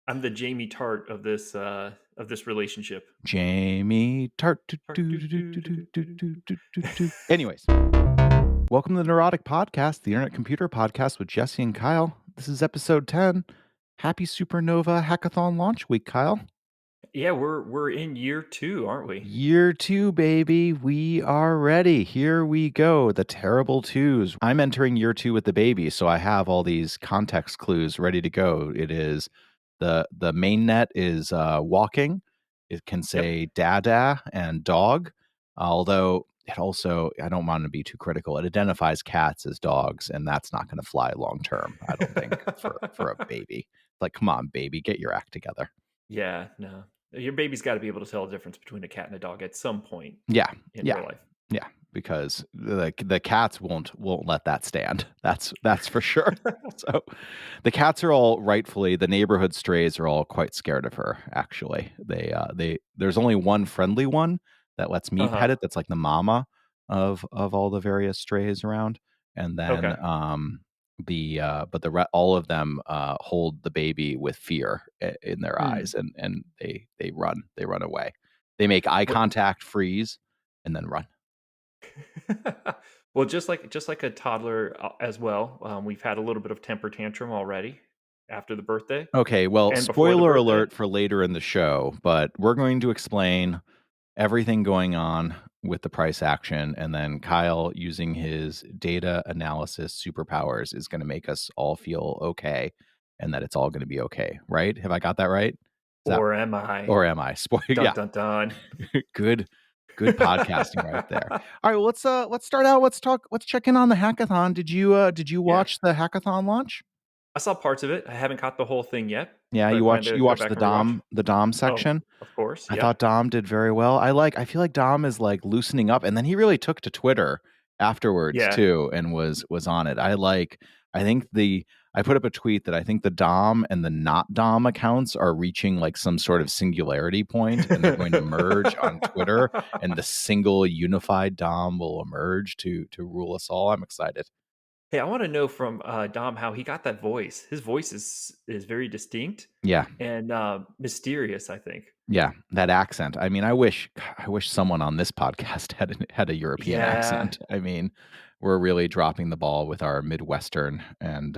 I'm the Jamie Tart of this relationship. Jamie Tart. Tart, doo, doo, doo, doo, doo, doo. Anyways, welcome to the Neurotic Podcast, the Internet Computer Podcast with Jesse and Kyle. This is episode 10. Happy Supernova Hackathon Launch Week, Kyle. Yeah, we're in year 2, aren't we? Year 2, baby. We are ready. Here we go. The terrible twos. I'm entering year 2 with the baby, so I have all these context clues ready to go. It is the main net is walking. It can say dada and dog, although it also, I don't want to be too critical. It identifies cats as dogs, and that's not going to fly long term, I don't think, for a baby. Like, come on, baby, get your act together. Yeah, no. Your baby's got to be able to tell the difference between a cat and a dog at some point Yeah, in real life. yeah, because the cats won't let that stand. That's for sure. So the cats are all rightfully, the neighborhood strays are all quite scared of her. Actually, they there's only one friendly one that lets me pet it. That's like the mama of all the various strays around, and then all of them hold the baby with fear in their eyes, and they run away. They make eye contact, freeze, and then run. Well, just like a toddler as well. We've had a little bit of temper tantrum already after the birthday. Okay, well, And before the spoiler birthday. alert for later in the show, but we're going to explain everything going on with the price action, and then Kyle, using his data analysis superpowers, is going to make us all feel okay, and that it's all going to be okay, right? Have I got that right? Or am I? Or am I? Spoiler. Dun, Yeah. dun, dun. Good podcasting right there. All right, well, let's start out. Let's check in on the hackathon. Did you watch the hackathon launch? I saw parts of it. I haven't caught the whole thing yet. Yeah, you watched the Dom Oh, section. of course. I thought Dom did very well. I feel like Dom is like loosening up, and then he really took to Twitter afterwards too, and was on it. I put up a tweet that I think the Dom and the not Dom accounts are reaching like some sort of singularity point, and they're going to merge on Twitter, and the single unified Dom will emerge to rule us all. I'm excited. Hey, I want to know from Dom how he got that voice. His voice is very distinct. Yeah. And mysterious, I think. Yeah, that accent. I mean, I wish someone on this podcast had a European accent. I mean, we're really dropping the ball with our Midwestern and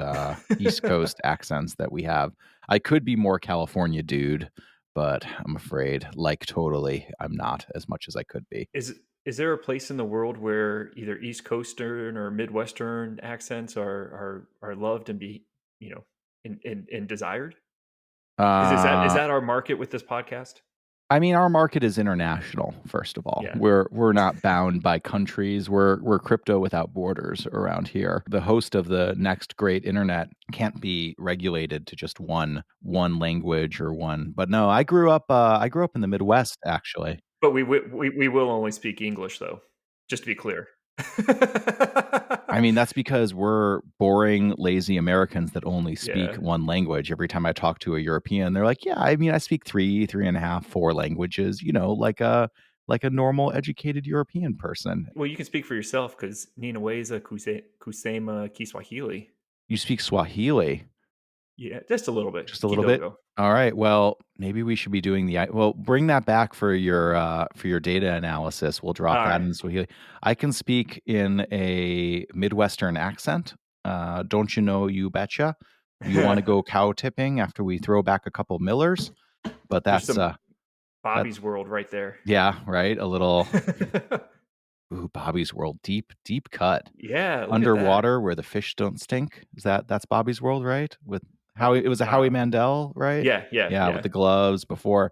East Coast accents that we have. I could be more California dude, but I'm afraid, like, totally, I'm not as much as I could be. Is there a place in the world where either East Coastern or Midwestern accents are loved and be, and desired? Is that our market with this podcast? I mean, our market is international, first of all. Yeah. We're not bound by countries. We're crypto without borders around here. The host of the next great internet can't be regulated to just one language or one. But no, I grew up in the Midwest, actually. But we will only speak English, though, just to be clear. I mean, that's because we're boring, lazy Americans that only speak one language. Every time I talk to a European, they're like, yeah, I mean, I speak 3.5, 4 languages, like a normal educated European person. Well, you can speak for yourself because Ninaweza Kusema Kiswahili. You speak Swahili? Yeah, just a little bit. Just a little bit? All right. Well, maybe we should be doing bring that back for your data analysis. We'll drop that in Swahili. I can speak in a Midwestern accent. Don't you know, you betcha. You want to go cow tipping after we throw back a couple Millers? But that's Bobby's World right there. Yeah, right. A little ooh, Bobby's World. Deep cut. Yeah. Underwater where the fish don't stink. That's Bobby's World, right? With it was a Howie Mandel, right? Yeah. With the gloves before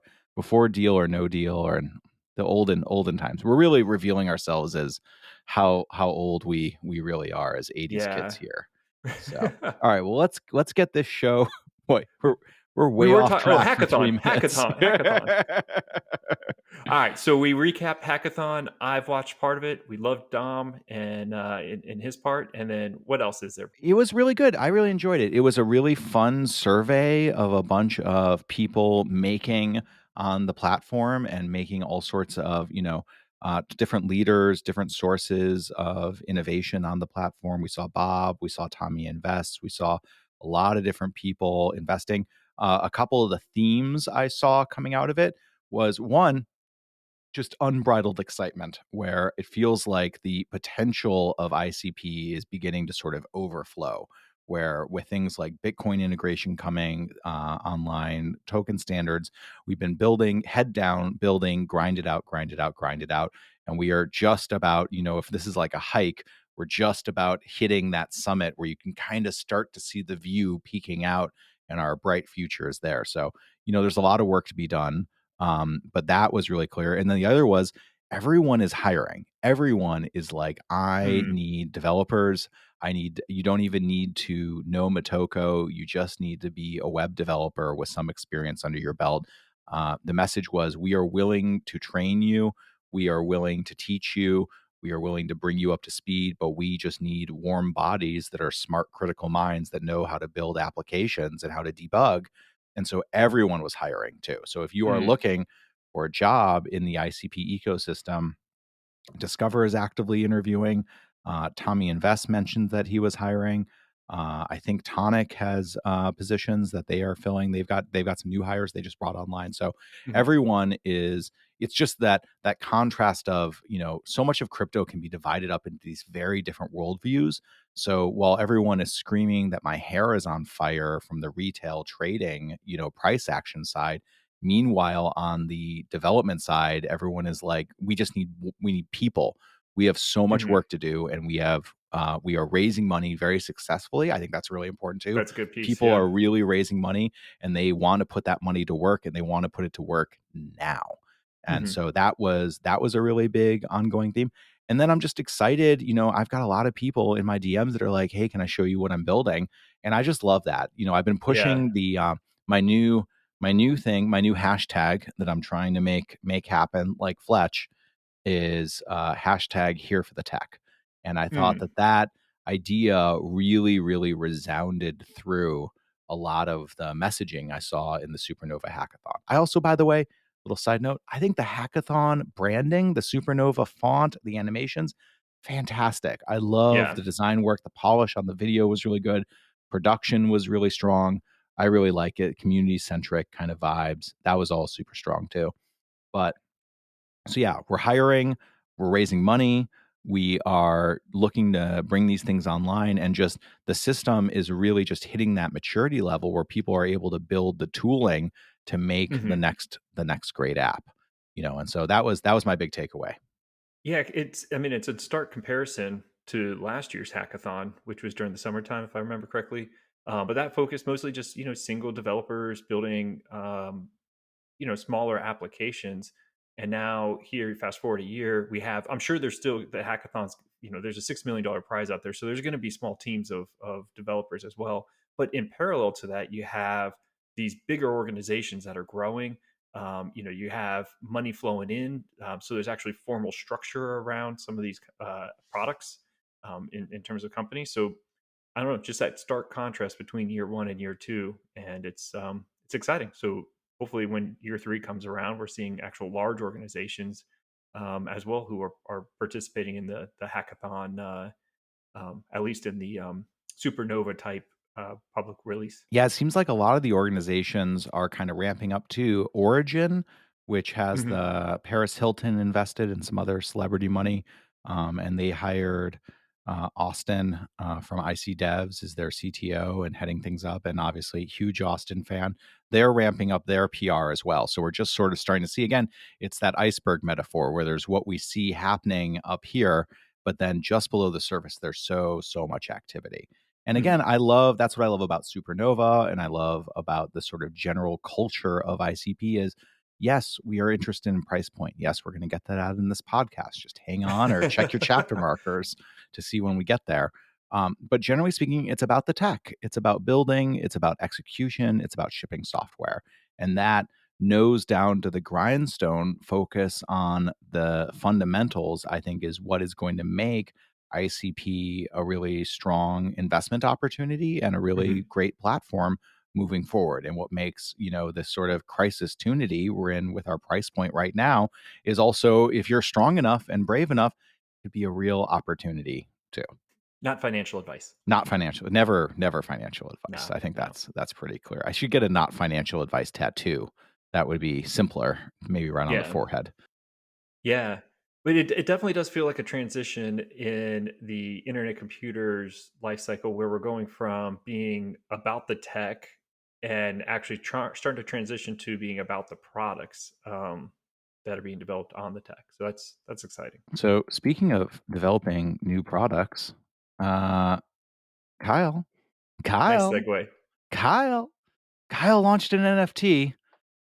Deal or No Deal, or in the olden times. We're really revealing ourselves as how old we really are as 80s kids here. So, all right, well, let's get this show. Boy, we're way off track. Hackathon. All right, so we recap Hackathon. I've watched part of it. We loved Dom and in his part. And then what else is there? It was really good. I really enjoyed it. It was a really fun survey of a bunch of people making on the platform and making all sorts of, different leaders, different sources of innovation on the platform. We saw Bob, we saw Tommy Invest, we saw a lot of different people investing. A couple of the themes I saw coming out of it was one, just unbridled excitement where it feels like the potential of ICP is beginning to sort of overflow. Where with things like Bitcoin integration coming online, token standards, we've been building head down, building, grind it out, grind it out, grind it out. And we are just about, if this is like a hike, we're just about hitting that summit where you can kind of start to see the view peeking out and our bright future is there. So, there's a lot of work to be done. But that was really clear. And then the other was everyone is hiring. Everyone is like, I Mm, need developers. You don't even need to know Motoko. You just need to be a web developer with some experience under your belt. The message was, we are willing to train you. We are willing to teach you. We are willing to bring you up to speed, but we just need warm bodies that are smart, critical minds that know how to build applications and how to debug. And so everyone was hiring too. So if you are mm, looking for a job in the ICP ecosystem, Discover is actively interviewing. Tommy Invest mentioned that he was hiring. I think Tonic has positions that they are filling. They've got some new hires they just brought online. So mhm, everyone is. It's just that contrast of so much of crypto can be divided up into these very different worldviews. So while everyone is screaming that my hair is on fire from the retail trading price action side, meanwhile, on the development side, everyone is like, we need people. We have so much mhm. work to do, and we are raising money very successfully. I think that's really important too. That's a good piece. People Yeah. are really raising money, and they want to put that money to work, and they want to put it to work now. And Mhm. so that was a really big ongoing theme. And then I'm just excited. I've got a lot of people in my DMs that are like, "Hey, can I show you what I'm building?" And I just love that. I've been Yeah. pushing my new my new thing, my new hashtag that I'm trying to make happen, like Fletch, is hashtag here for the tech. And I thought Mm. that idea really, really resounded through a lot of the messaging I saw in the Supernova Hackathon. I also, by the way, little side note, I think the hackathon branding, the Supernova font, the animations, fantastic. I love Yeah. the design work. The polish on the video was really good. Production was really strong. I really like it. Community centric kind of vibes. That was all super strong too. But so yeah, we're hiring, we're raising money, we are looking to bring these things online, and just the system is really just hitting that maturity level where people are able to build the tooling to make the Mhm. next great app. And so that was my big takeaway. Yeah, it's a stark comparison to last year's hackathon, which was during the summertime, if I remember correctly. But that focused mostly just, single developers building, smaller applications. And now here, fast forward a year, I'm sure there's still the hackathons, there's a $6 million prize out there. So there's going to be small teams of developers as well. But in parallel to that, you have these bigger organizations that are growing. You have money flowing in. So there's actually formal structure around some of these products in terms of companies. So I don't know, just that stark contrast between year one and year two, and it's exciting. So hopefully, when year three comes around, we're seeing actual large organizations as well who are participating in the hackathon, at least in the supernova type public release. Yeah, it seems like a lot of the organizations are kind of ramping up to Origin, which has Hmm. the Paris Hilton invested in some other celebrity money. And they hired Austin from IC Devs as their CTO and heading things up. And obviously, huge Austin fan. They're ramping up their PR as well. So we're just sort of starting to see again, it's that iceberg metaphor where there's what we see happening up here, but then just below the surface, there's so much activity. And again, Hmm. that's what I love about Supernova, and I love about the sort of general culture of ICP is, yes, we are interested in price point. Yes, we're going to get that out in this podcast. Just hang on or check your chapter markers to see when we get there. But generally speaking, it's about the tech. It's about building. It's about execution. It's about shipping software. And that nose down to the grindstone focus on the fundamentals, I think, is what is going to make ICP a really strong investment opportunity and a really Hmm. great platform moving forward. And what makes, this sort of crisis tunity we're in with our price point right now is also, if you're strong enough and brave enough, it could be a real opportunity too. Not financial advice. Not financial. Never financial advice. No, I think no. that's pretty clear. I should get a not financial advice tattoo. That would be simpler, maybe right on the Yeah. forehead. Yeah. But it definitely does feel like a transition in the internet computer's life cycle where we're going from being about the tech and actually starting to transition to being about the products that are being developed on the tech. So that's exciting. So speaking of developing new products, uh, Kyle, Nice Kyle, segue. Kyle, Kyle launched an NFT.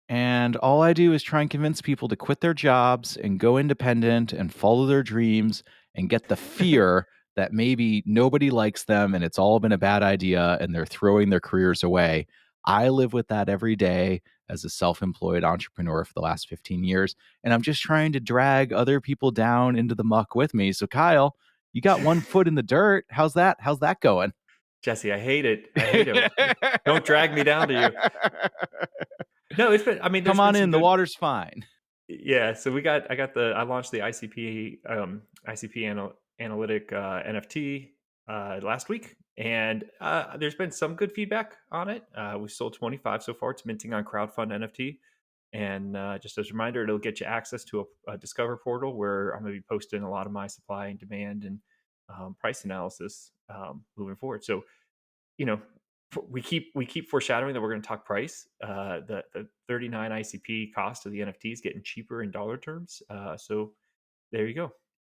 And all I do is try and convince people to quit their jobs and go independent and follow their dreams and get the fear that maybe nobody likes them and it's all been a bad idea and they're throwing their careers away. I live with that every day as a self-employed entrepreneur for the last 15 years. And I'm just trying to drag other people down into the muck with me. So Kyle, you got one foot in the dirt. How's that? How's that going? Jesse, I hate it. I hate it. Don't drag me down to you. No, it's been. I mean, Come there's been on some in. The good. water's fine. Yeah, so I launched the ICP analytic NFT last week, and there's been some good feedback on it. We sold 25 so far. It's minting on crowdfund NFT, and just as a reminder, it'll get you access to a Discover portal where I'm going to be posting a lot of my supply and demand and price analysis moving forward. So you know, we keep foreshadowing that we're going to talk price. The 39 ICP cost of the NFT is getting cheaper in dollar terms. So there you go.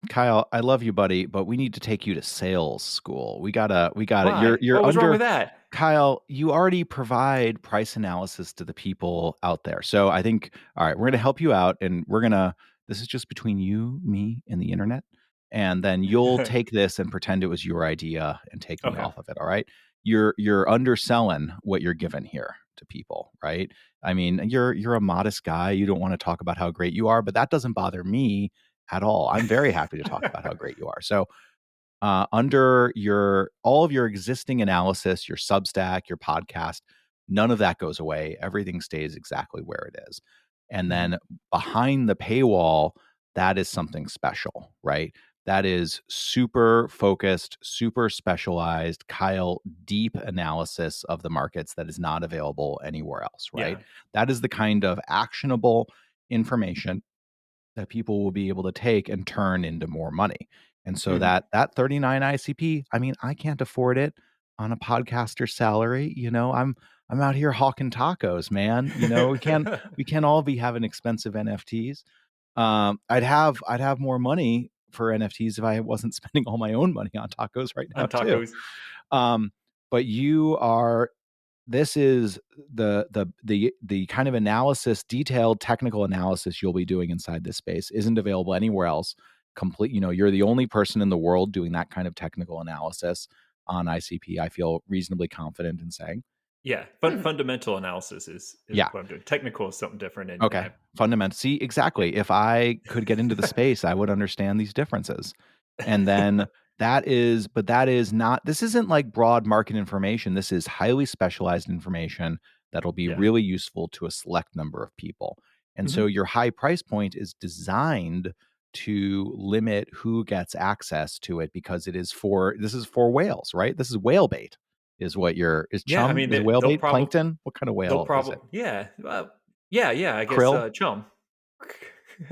Kyle, I love you, buddy, but we need to take you to sales school. We gotta. Why? You're What was wrong under with that? Kyle. You already provide price analysis to the people out there. So I think, all right, we're gonna help you out, and this is just between you, me, and the internet. And then you'll take this and pretend it was your idea and take me Okay. off of it. All right. You're underselling what you're giving here to people, right? I mean, you're a modest guy. You don't want to talk about how great you are, but that doesn't bother me at all. I'm very happy to talk about how great you are. So, under all of your existing analysis, your Substack, your podcast, none of that goes away. Everything stays exactly where it is. And Mhm. then behind the paywall, that is something special, right? That is super focused, super specialized, Kyle, deep analysis of the markets that is not available anywhere else, right? Yeah. That is the kind of actionable information that people will be able to take and turn into more money. And so Mhm. that 39 ICP, I mean, I can't afford it on a podcaster salary. I'm out here hawking tacos, man. We can't all be having expensive NFTs. I'd have more money for NFTs if I wasn't spending all my own money on tacos right now On too. tacos. Um, but this is the kind of analysis, detailed technical analysis you'll be doing inside this space isn't available anywhere else. You're the only person in the world doing that kind of technical analysis on ICP. I feel reasonably confident in saying. Yeah. Fundamental analysis is Yeah. what I'm doing. Technical is something different, and Okay. Fundamental. See, yeah. exactly. If I could get into the space, I would understand these differences. And then that is not, this isn't like broad market information. This is highly specialized information that'll be Yeah. really useful to a select number of people. And so Mhm. your high price point is designed to limit who gets access to it because this is for whales, right? This is whale bait, Yeah. I mean, is whale they'll bait probably plankton? What kind of they'll whale is it? probably yeah. Yeah. I guess Krill? chum.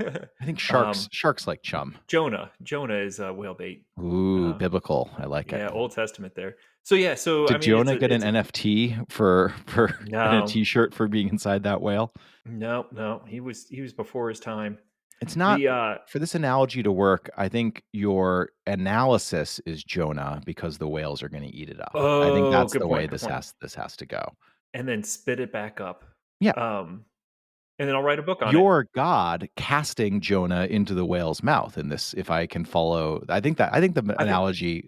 I think um, sharks like chum. Jonah is whale bait. Ooh, Uh, biblical. I like it. yeah, Old Testament there. So yeah, so I Did mean, Jonah get an it's a NFT for and a no, T-shirt for being inside that whale? no. He was before his time. It's not The for this analogy to work. I think your analysis is Jonah because the whales are going to eat it up. I think oh, that's good the way point, good point. this has to go. And then spit it back up. Yeah, Um, and then I'll write a book on it. your God casting Jonah into the whale's mouth in this. If I can follow, I think I think the we're analogy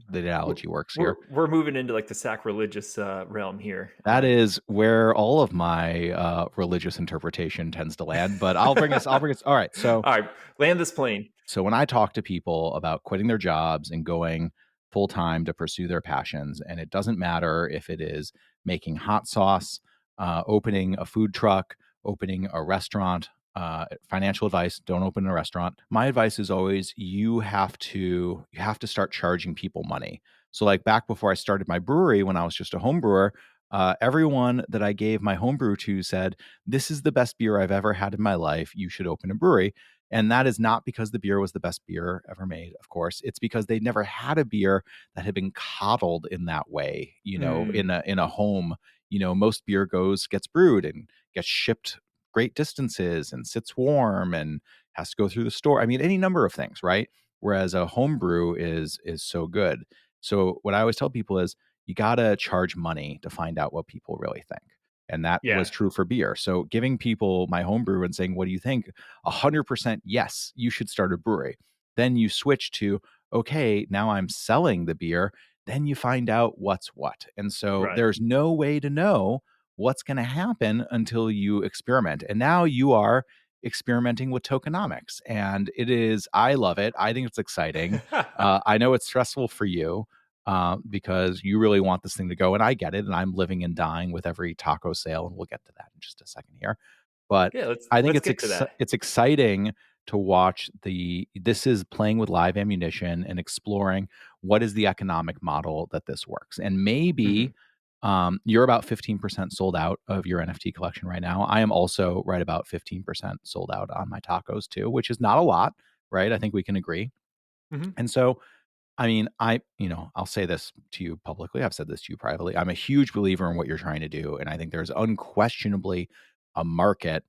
works we're, here. we're moving into like the sacrilegious realm here. That is where all of my religious interpretation tends to land. But I'll bring us. All right. All right, land this plane. So when I talk to people about quitting their jobs and going full time to pursue their passions, and it doesn't matter if it is making hot sauce, opening a food truck, opening a restaurant, financial advice: don't open a restaurant. My advice is always you have to start charging people money. So like back before I started my brewery, when I was just a home brewer, everyone that I gave my homebrew to said, "This is the best beer I've ever had in my life. You should open a brewery." And that is not because the beer was the best beer ever made, of course. It's because they'd never had a beer that had been coddled in that way, Mm. in a home. Most beer gets brewed and gets shipped great distances and sits warm and has to go through the store. I mean, any number of things, right? Whereas a home brew is so good. So what I always tell people is you got to charge money to find out what people really think. And that Yeah. was true for beer. So giving people my home brew and saying, "What do you think?" 100% yes, you should start a brewery. Then you switch to, okay, now I'm selling the beer. Then you find out what's what. And so Right. there's no way to know what's going to happen until you experiment. And now you are experimenting with tokenomics. And I love it. I think it's exciting. I know it's stressful for you because you really want this thing to go. And I get it. And I'm living and dying with every taco sale. And we'll get to that in just a second here. But Yeah, I think let's get to that. it's exciting to watch this is playing with live ammunition and exploring what is the economic model that this works. And maybe Mhm. you're about 15% sold out of your NFT collection right now. I am also right about 15% sold out on my tacos too, which is not a lot, right? I think we can agree. Mhm. And so I mean, I'll say this to you publicly. I've said this to you privately. I'm a huge believer in what you're trying to do. And I think there's unquestionably a market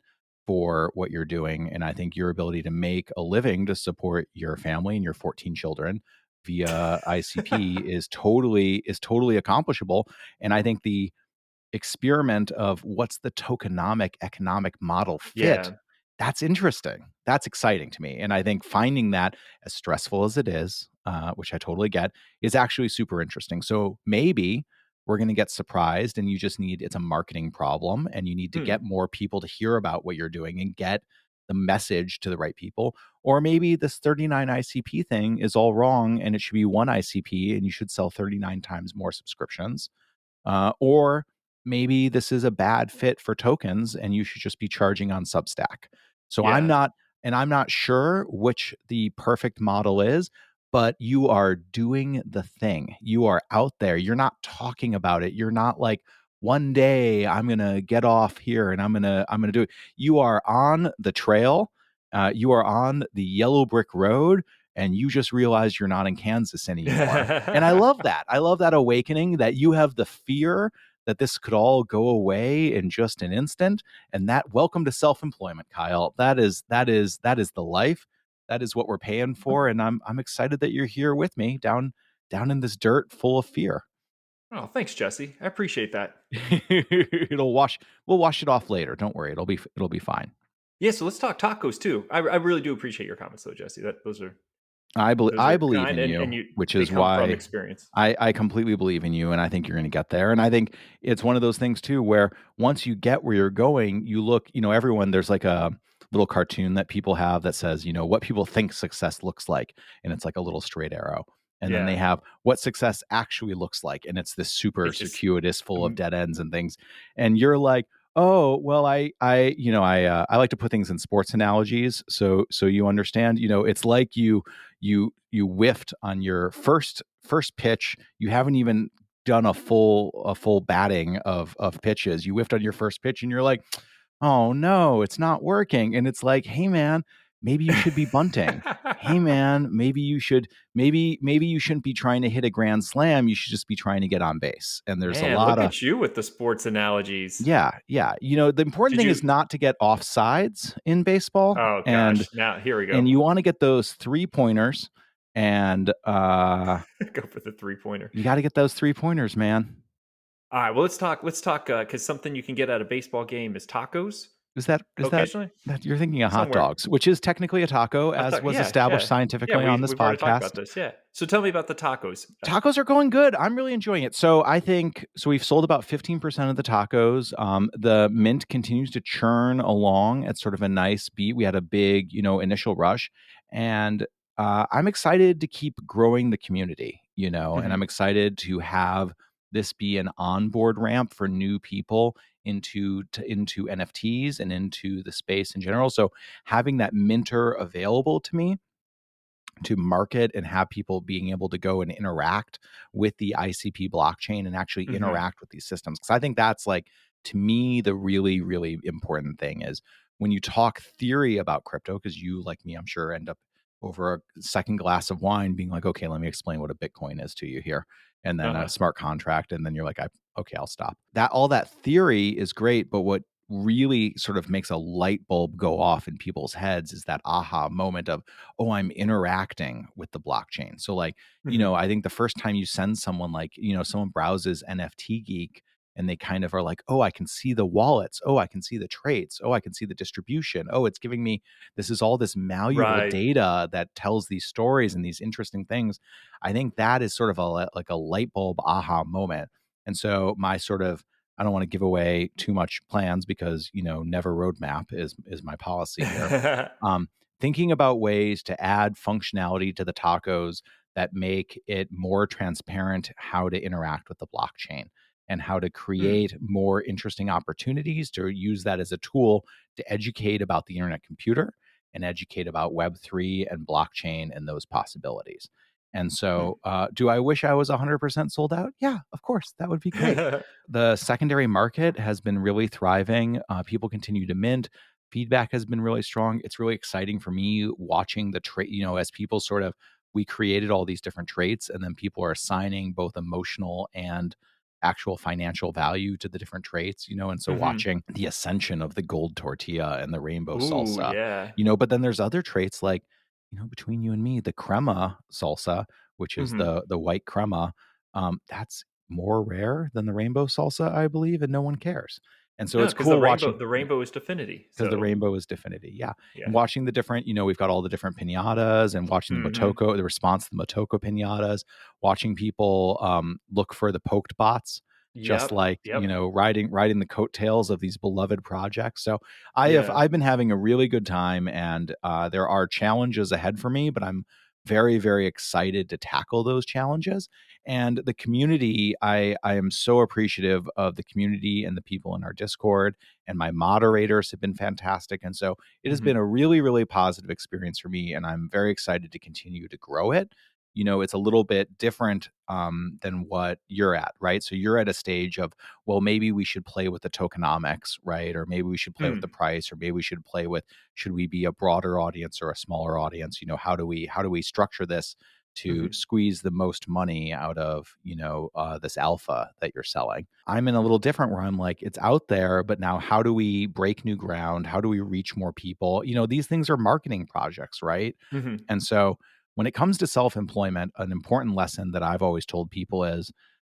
for what you're doing. And I think your ability to make a living to support your family and your 14 children via ICP is totally accomplishable. And I think the experiment of what's the tokenomic economic model fit, Yeah. that's interesting. That's exciting to me. And I think finding that, as stressful as it is, which I totally get, is actually super interesting. So maybe we're going to get surprised and it's a marketing problem and you need to Hmm. get more people to hear about what you're doing and get the message to the right people. Or maybe this 39 ICP thing is all wrong and it should be one ICP and you should sell 39 times more subscriptions. Or maybe this is a bad fit for tokens and you should just be charging on Substack. So Yeah. I'm not sure which the perfect model is, but you are doing the thing. You are out there. You're not talking about it. You're not like, one day I'm going to get off here and I'm going to do it. You are on the trail. You are on the yellow brick road and you just realize you're not in Kansas anymore. And I love that. I love that awakening that you have the fear that this could all go away in just an instant. And that welcome to self-employment, Kyle. That is the life. That is what we're paying for. And I'm excited that you're here with me down in this dirt full of fear. Oh, thanks, Jesse. I appreciate that. We'll wash it off later. Don't worry. It'll be fine. Yeah, so let's talk tacos too. I really do appreciate your comments though, Jesse. Those I are believe kind in and you, you which they is come from why experience. I completely believe in you, and I think you're going to get there. And I think it's one of those things too, where once you get where you're going, you look, everyone, there's like a little cartoon that people have that says, what people think success looks like. And it's like a little straight arrow. And then they Yeah. have what success actually looks like. And it's this super It's just circuitous, full of um, dead ends and things. And you're like, oh, well, I like to put things in sports analogies. So you understand, it's like you whiffed on your first pitch. You haven't even done a full batting of pitches. You whiffed on your first pitch and you're like, "Oh no, it's not working." And it's like, "Hey man, maybe you should be bunting. Hey man, maybe you shouldn't be trying to hit a grand slam. You should just be trying to get on base." And there's a Man, lot look of at you with the sports analogies. yeah, yeah. The important Did thing you is not to get offsides in baseball Oh and gosh, now here we go. and you want to get those three-pointers and Go for the three-pointer. you got to get those three-pointers, man. All right, well, let's talk because something you can get at a baseball game is tacos Is that is that occasionally that you're thinking of hot somewhere. dogs, which is technically a taco, as was Yeah, established yeah, yeah. scientifically on this We've already talked about podcast. this. Yeah. So tell me about the tacos. Tacos are going good. I'm really enjoying it. So I think we've sold about 15% of the tacos. The mint continues to churn along at sort of a nice beat. We had a big, initial rush, and I'm excited to keep growing the community. And I'm Mhm. excited to have this be an onboard ramp for new people into NFTs and into the space in general. So having that minter available to me to market and have people being able to go and interact with the ICP blockchain and actually interact with these systems. Because I think that's like, to me, the really, really important thing is when you talk theory about crypto, because you, like me, I'm sure, end up over a second glass of wine being like, okay, let me explain what a Bitcoin is to you here. And then a smart contract. And then you're like, okay, I'll stop. All that theory is great. But what really sort of makes a light bulb go off in people's heads is that aha moment of, oh, I'm interacting with the blockchain. So like, I think the first time you send someone, like, someone browses NFT Geek and they kind of are like, oh, I can see the wallets. Oh, I can see the traits. Oh, I can see the distribution. Oh, it's giving me, this is all this malleable Right. data that tells these stories and these interesting things. I think that is sort of like a light bulb aha moment. And so my sort of, I don't want to give away too much plans because, never roadmap is my policy here. Thinking about ways to add functionality to the tacos that make it more transparent how to interact with the blockchain and how to create more interesting opportunities to use that as a tool to educate about the internet computer and educate about Web3 and blockchain and those possibilities. And so, do I wish I was 100% sold out? Yeah, of course, that would be great. The secondary market has been really thriving. People continue to mint. Feedback has been really strong. It's really exciting for me watching the trade, as people sort of, we created all these different traits and then people are assigning both emotional and actual financial value to the different traits, and so watching the ascension of the gold tortilla and the rainbow Ooh, salsa, yeah. but then there's other traits like, between you and me, the crema salsa, which is the white crema, that's more rare than the rainbow salsa, I believe, and no one cares. And so No, it's because the cool rainbow watching, the rainbow is Definity. because the So rainbow is Definity. Yeah. And yeah. watching the different, we've got all the different pinatas and watching the response to the Motoko pinatas, watching people look for the poked bots, just Yep. like, Yep. riding the coattails of these beloved projects. So Yeah. I've been having a really good time, and there are challenges ahead for me, but I'm very, very excited to tackle those challenges. And the community, I am so appreciative of the community and the people in our Discord, and my moderators have been fantastic. And so it has been a really, really positive experience for me, and I'm very excited to continue to grow it. It's a little bit different than what you're at, right? So you're at a stage of, well, maybe we should play with the tokenomics, right? Or maybe we should play with the price, or maybe we should play with, should we be a broader audience or a smaller audience? How do we structure this to squeeze the most money out of, this alpha that you're selling? I'm in a little different where I'm like, it's out there, but now how do we break new ground? How do we reach more people? These things are marketing projects, right? And so when it comes to self-employment, an important lesson that I've always told people is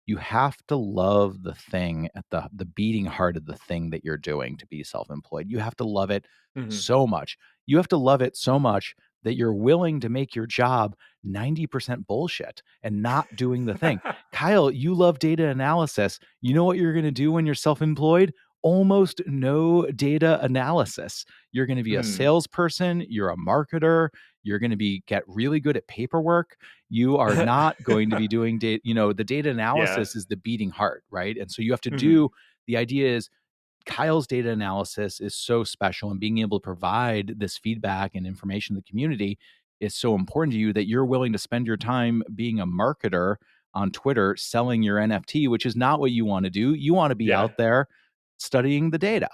you have to love the thing at the beating heart of the thing that you're doing to be self-employed. You have to love it so much. You have to love it so much that you're willing to make your job 90% bullshit and not doing the thing. Kyle, you love data analysis. You know what you're going to do when you're self-employed? Almost no data analysis. You're going to be a salesperson, you're a marketer, you're going to get really good at paperwork. You are not going to be doing data. The data Yeah. analysis is the beating heart, right? And so you have to do, the idea is Kyle's data analysis is so special, and being able to provide this feedback and information to the community is so important to you that you're willing to spend your time being a marketer on Twitter selling your NFT, which is not what you want to do. You want to be Yeah. out there studying the data.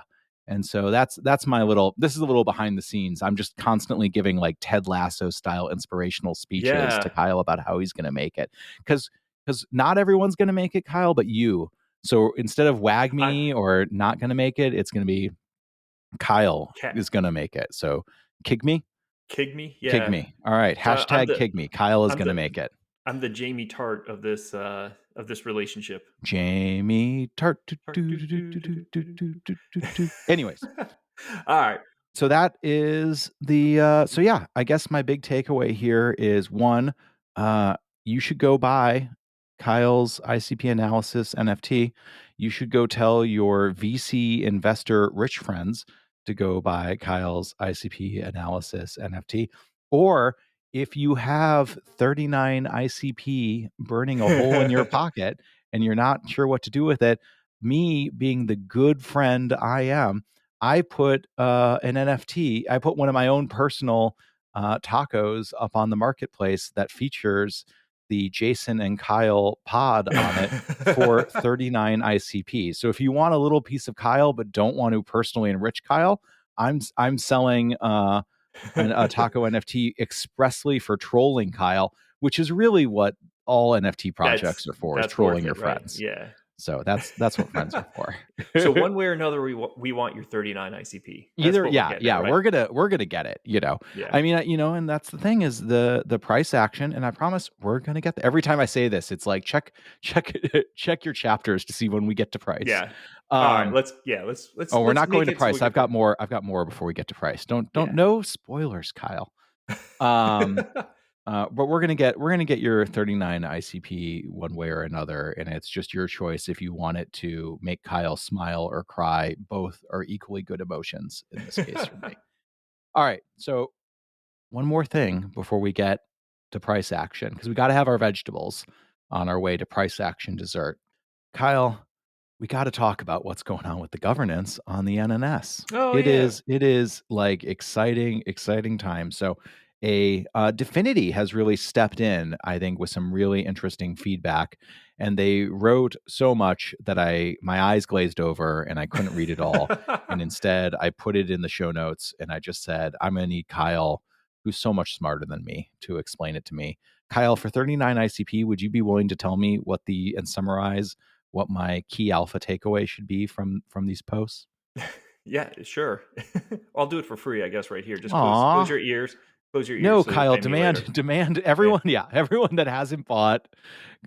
And so that's my this is a little behind the scenes. I'm just constantly giving like Ted Lasso style inspirational speeches to Yeah. Kyle about how he's going to make it. Cuz not everyone's going to make it, Kyle, but you. So instead of wag I me or not going to make it, it's going to be Kyle cat is going to make it. So kick me, Kigme? kick Yeah. me. All right. So Hashtag kick me. Kyle is I'm going to the make it. I'm the Jamie Tart of this relationship. Jamie Tart. Tart, do, do, do, do, do, do. Anyways. All right. So that is so yeah, I guess my big takeaway here is one, you should go buy Kyle's ICP analysis NFT. You should go tell your VC investor rich friends to go buy Kyle's ICP analysis NFT. Or if you have 39 ICP burning a hole in your pocket and you're not sure what to do with it, me being the good friend I am, I put an NFT. I put one of my own personal tacos up on the marketplace that features the Jason and Kyle pod on it for 39 ICP. So if you want a little piece of Kyle but don't want to personally enrich Kyle, I'm selling a taco NFT expressly for trolling Kyle, which is really what all NFT projects are for, is That's worth trolling your it, right? friends. Yeah. So that's what friends are for. So one way or another, we want your 39 ICP. That's Either, what we're yeah, getting at, yeah, right? we're gonna get it, you know. Yeah. I mean, and that's the thing, is the price action, and I promise we're gonna get there. Every time I say this, it's like check check your chapters to see when we get to price. Yeah. All right. Um, oh, we're Let's not going make to it so we price. get there. I've got more before we get to price. Don't Yeah. no spoilers, Kyle. Um, but we're gonna get your 39 ICP one way or another, and it's just your choice if you want it to make Kyle smile or cry. Both are equally good emotions in this case for me. All right, so one more thing before we get to price action, because we got to have our vegetables on our way to price action dessert. Kyle, we got to talk about what's going on with the governance on the NNS. Oh yeah. It is like exciting time. So a Definity has really stepped in, I think, with some really interesting feedback, and they wrote so much that my eyes glazed over and I couldn't read it all. And instead, I put it in the show notes, and I just said, I'm going to need Kyle, who's so much smarter than me, to explain it to me. Kyle, for 39 ICP, would you be willing to tell me and summarize what my key alpha takeaway should be from these posts? Yeah, sure. I'll do it for free, I guess, right here. Just close Aw. your ears. Close your ears No, so you'll Kyle, thank me later. demand Yeah. everyone, yeah, everyone that hasn't bought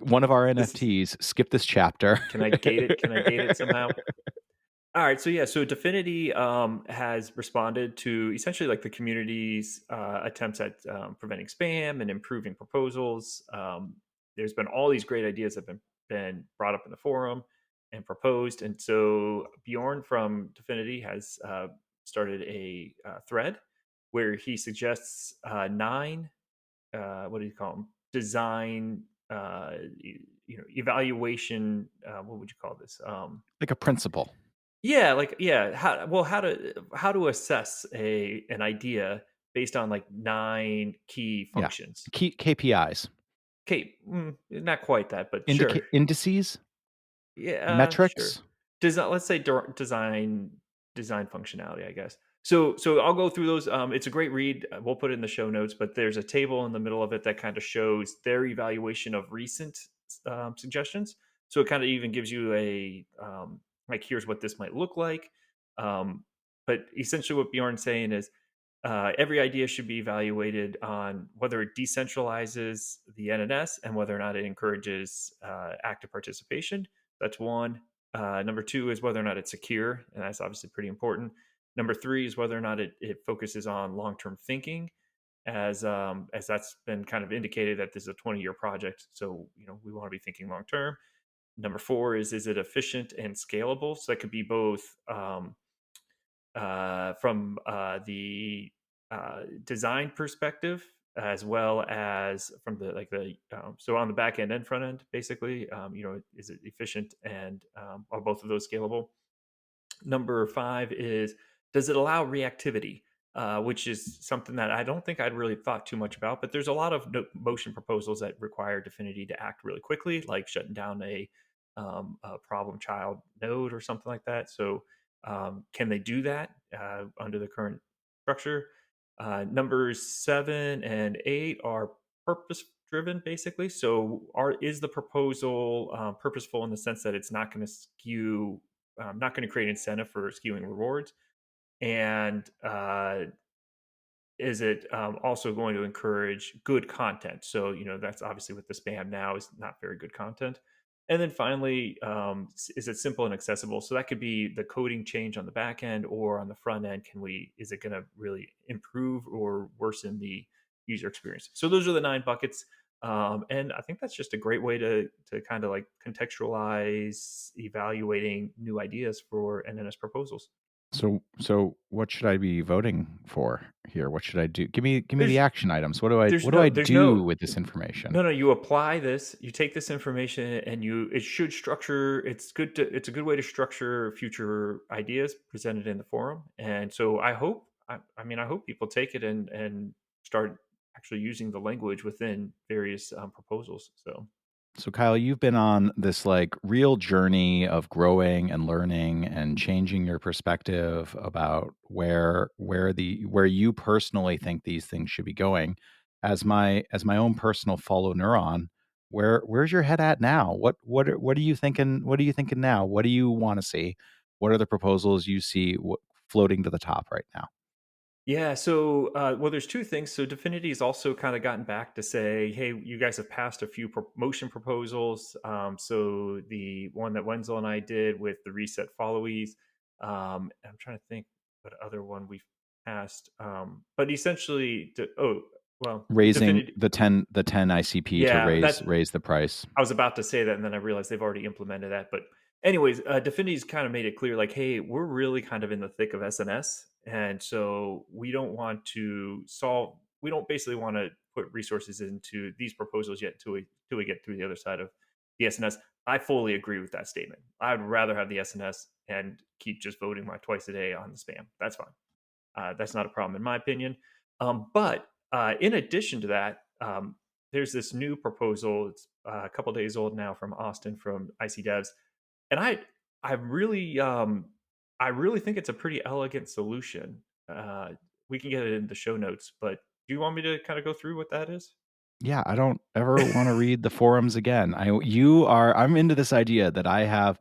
one of our This is NFTs, skip this chapter. Can I gate it? Can I gate it somehow? All right, so yeah, so Definity has responded to essentially like the community's attempts at preventing spam and improving proposals. There's been all these great ideas that have been brought up in the forum and proposed, and so Bjorn from Definity has started a thread where he suggests nine what do you call them, design evaluation, what would you call this, Like a principle. yeah, like yeah. How to assess an idea based on like nine key Yeah. functions. Key KPIs, Okay, not quite that, but sure. indices, Yeah, sure. metrics. Let's say design functionality, I guess. So I'll go through those. It's a great read. We'll put it in the show notes, but there's a table in the middle of it that kind of shows their evaluation of recent suggestions. So it kind of even gives you a like here's what this might look like. Um, but essentially, what Bjorn's saying is every idea should be evaluated on whether it decentralizes the NNS and whether or not it encourages active participation. That's one. Number two is whether or not it's secure, and that's obviously pretty important. Number three is whether or not it focuses on long term thinking, as that's been kind of indicated that this is a 20-year project. So we want to be thinking long term. Number four is it efficient and scalable? So that could be both from the design perspective as well as from so on the back end and front end, basically. Is it efficient, and are both of those scalable? Number five is, does it allow reactivity? Which is something that I don't think I'd really thought too much about, but there's a lot of motion proposals that require Definity to act really quickly, like shutting down a problem child node or something like that. So, can they do that under the current structure? Numbers 7 and 8 are purpose driven, basically. So, is the proposal purposeful in the sense that it's not going to skew, not going to create incentive for skewing rewards? And is it also going to encourage good content? So, that's obviously with the spam now is not very good content. And then finally, is it simple and accessible? So that could be the coding change on the back end or on the front end. Is it going to really improve or worsen the user experience? So those are the 9 buckets. And I think that's just a great way to kind of like contextualize evaluating new ideas for NNS proposals. So what should I be voting for here? What should I do? Give me the There's action items. there's What do I no there's no do with this information? No, you apply this, you take this information and it should structure, it's a good way to structure future ideas presented in the forum. And so I hope people take it and start actually using the language within various proposals. So Kyle, you've been on this like real journey of growing and learning and changing your perspective about where you personally think these things should be going. As my own personal follow neuron, where's your head at now? What are you thinking? What are you thinking now? What do you want to see? What are the proposals you see floating to the top right now? Yeah, so well, there's two things. So Definity has also kind of gotten back to say, hey, you guys have passed a few motion proposals. So the one that Wenzel and I did with the reset followees. I'm trying to think what other one we've passed. But essentially, well, Raising Definity. the ten ICP to Yeah, raise the price. I was about to say that, and then I realized they've already implemented that. But anyways, Definity's kind of made it clear, like, hey, we're really kind of in the thick of SNS, and so we don't want to solve. We don't basically want to put resources into these proposals yet until we get through the other side of the SNS. I fully agree with that statement. I'd rather have the SNS and keep just voting my twice a day on the spam. That's fine. That's not a problem in my opinion. But in addition to that, there's this new proposal. It's a couple days old now from Austin from IC Devs, and I really I really think it's a pretty elegant solution. We can get it in the show notes, but do you want me to kind of go through what that is? Yeah, I don't ever wanna read the forums again. I'm into this idea that I'm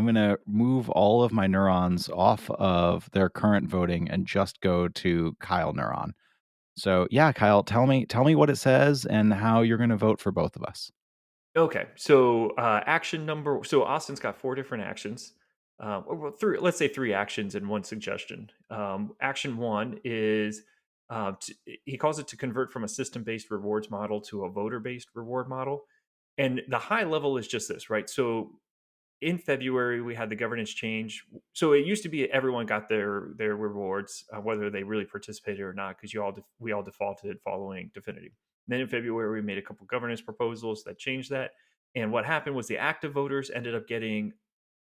gonna move all of my neurons off of their current voting and just go to Kyle Neuron. So, yeah, Kyle, tell me what it says and how you're gonna vote for both of us. Okay, so action number. So Austin's got four different actions. Well, three. Let's say three actions and one suggestion. Action one is he calls it to convert from a system-based rewards model to a voter-based reward model, and the high level is just this, right? So in February we had the governance change. So it used to be everyone got their rewards, whether they really participated or not, because we all defaulted following Definity. Then in February we made a couple governance proposals that changed that. And what happened was the active voters ended up getting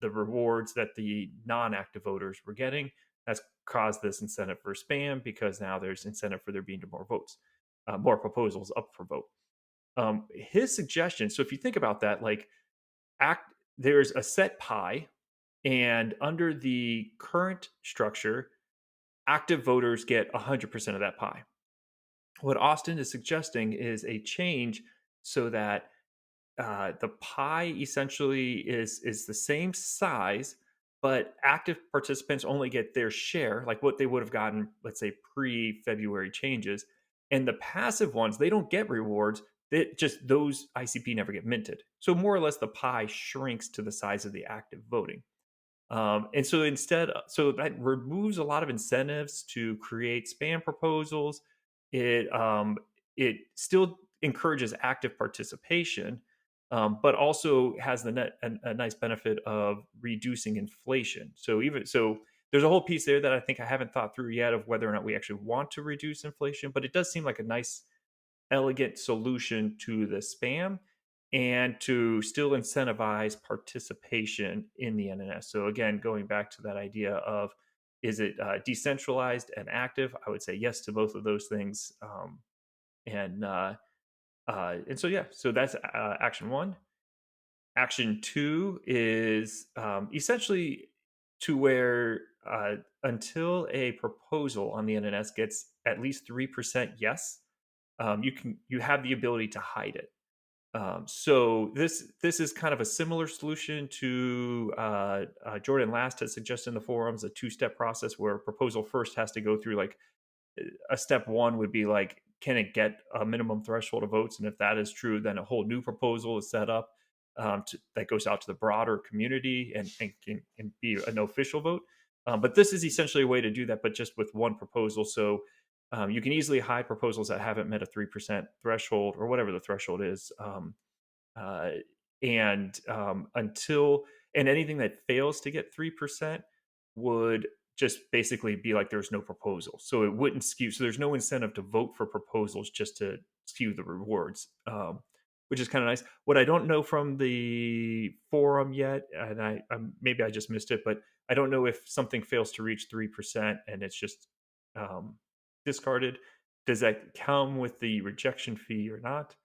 the rewards that the non-active voters were getting. That's caused this incentive for spam because now there's incentive for there being more votes, more proposals up for vote. His suggestion. So if you think about that, like act there's a set pie, and under the current structure, active voters get 100% of that pie. What Austin is suggesting is a change so that the pie essentially is the same size, but active participants only get their share, like what they would have gotten, let's say pre-February changes, and the passive ones they don't get rewards. That just those ICP never get minted. So more or less, the pie shrinks to the size of the active voting. And so instead, so that removes a lot of incentives to create spam proposals. It still encourages active participation, but also has a nice benefit of reducing inflation. So even so, there's a whole piece there that I think I haven't thought through yet of whether or not we actually want to reduce inflation, but it does seem like a nice elegant solution to the spam and to still incentivize participation in the NNS. So again, going back to that idea of is it decentralized and active? I would say yes to both of those things. And and so yeah, so that's action one. Action two is essentially to where until a proposal on the NNS gets at least 3% yes, you have the ability to hide it. So this is kind of a similar solution to Jordan Last has suggested in the forums, a two-step process where a proposal first has to go through like a step one would be like, can it get a minimum threshold of votes? And if that is true, then a whole new proposal is set up that goes out to the broader community and can be an official vote. But this is essentially a way to do that, but just with one proposal. So you can easily hide proposals that haven't met a 3% threshold or whatever the threshold is. Uh, and until and anything that fails to get 3% would just basically be like there's no proposal, so it wouldn't skew. So there's no incentive to vote for proposals just to skew the rewards, which is kind of nice. What I don't know from the forum yet, and maybe I just missed it, but I don't know if something fails to reach 3% and it's just um, discarded? Does that come with the rejection fee or not?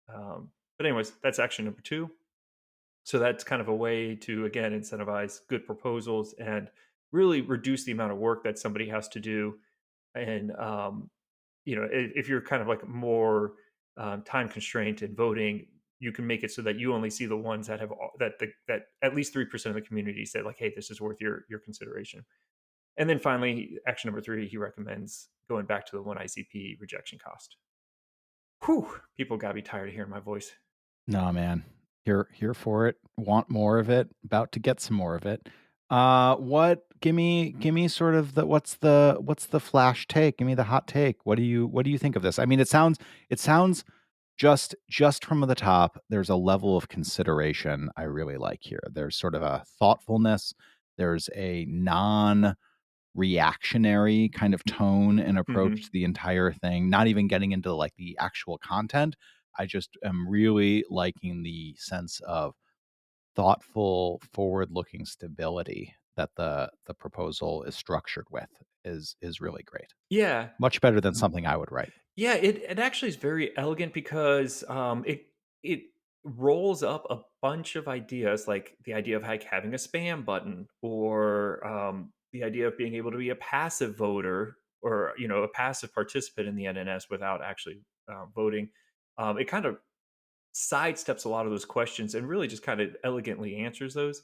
But anyways, that's action number 2. So that's kind of a way to, again, incentivize good proposals and really reduce the amount of work that somebody has to do. And if you're kind of like more time constraint in voting, you can make it so that you only see the ones that have that at least 3% of the community said like, hey, this is worth your consideration. And then finally, action number 3, he recommends going back to the one ICP rejection cost. Whew, people gotta be tired of hearing my voice. No, man. Here for it. Want more of it. About to get some more of it. What give me sort of what's the flash take? Give me the hot take. What do you think of this? I mean, it sounds just from the top, there's a level of consideration I really like here. There's sort of a thoughtfulness. There's a non-reactionary kind of tone and approach to Mhm. the entire thing, not even getting into like the actual content. I just am really liking the sense of thoughtful, forward-looking stability that the proposal is structured with is really great. Yeah. Much better than something I would write. Yeah, it actually is very elegant because, it rolls up a bunch of ideas, like the idea of, like, having a spam button or, the idea of being able to be a passive voter or, a passive participant in the NNS without actually, voting. It kind of sidesteps a lot of those questions and really just kinda elegantly answers those.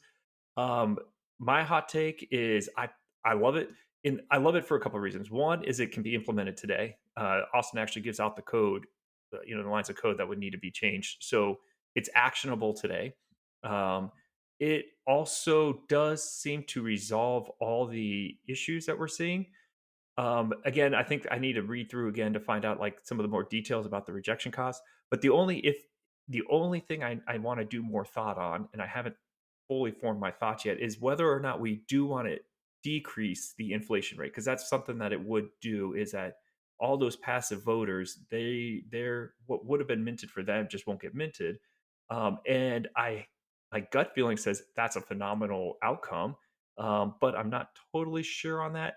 Um, my hot take is I love it, and I love it for a couple of reasons. One is it can be implemented today. Austin actually gives out the code, the lines of code that would need to be changed, so it's actionable today. Um, it also does seem to resolve all the issues that we're seeing. Again, I think I need to read through again to find out like some of the more details about the rejection costs. But the only thing I want to do more thought on, and I haven't fully formed my thoughts yet, is whether or not we do want to decrease the inflation rate because that's something that it would do. Is that all those passive voters, they're what would have been minted for them just won't get minted, and my gut feeling says that's a phenomenal outcome, but I'm not totally sure on that.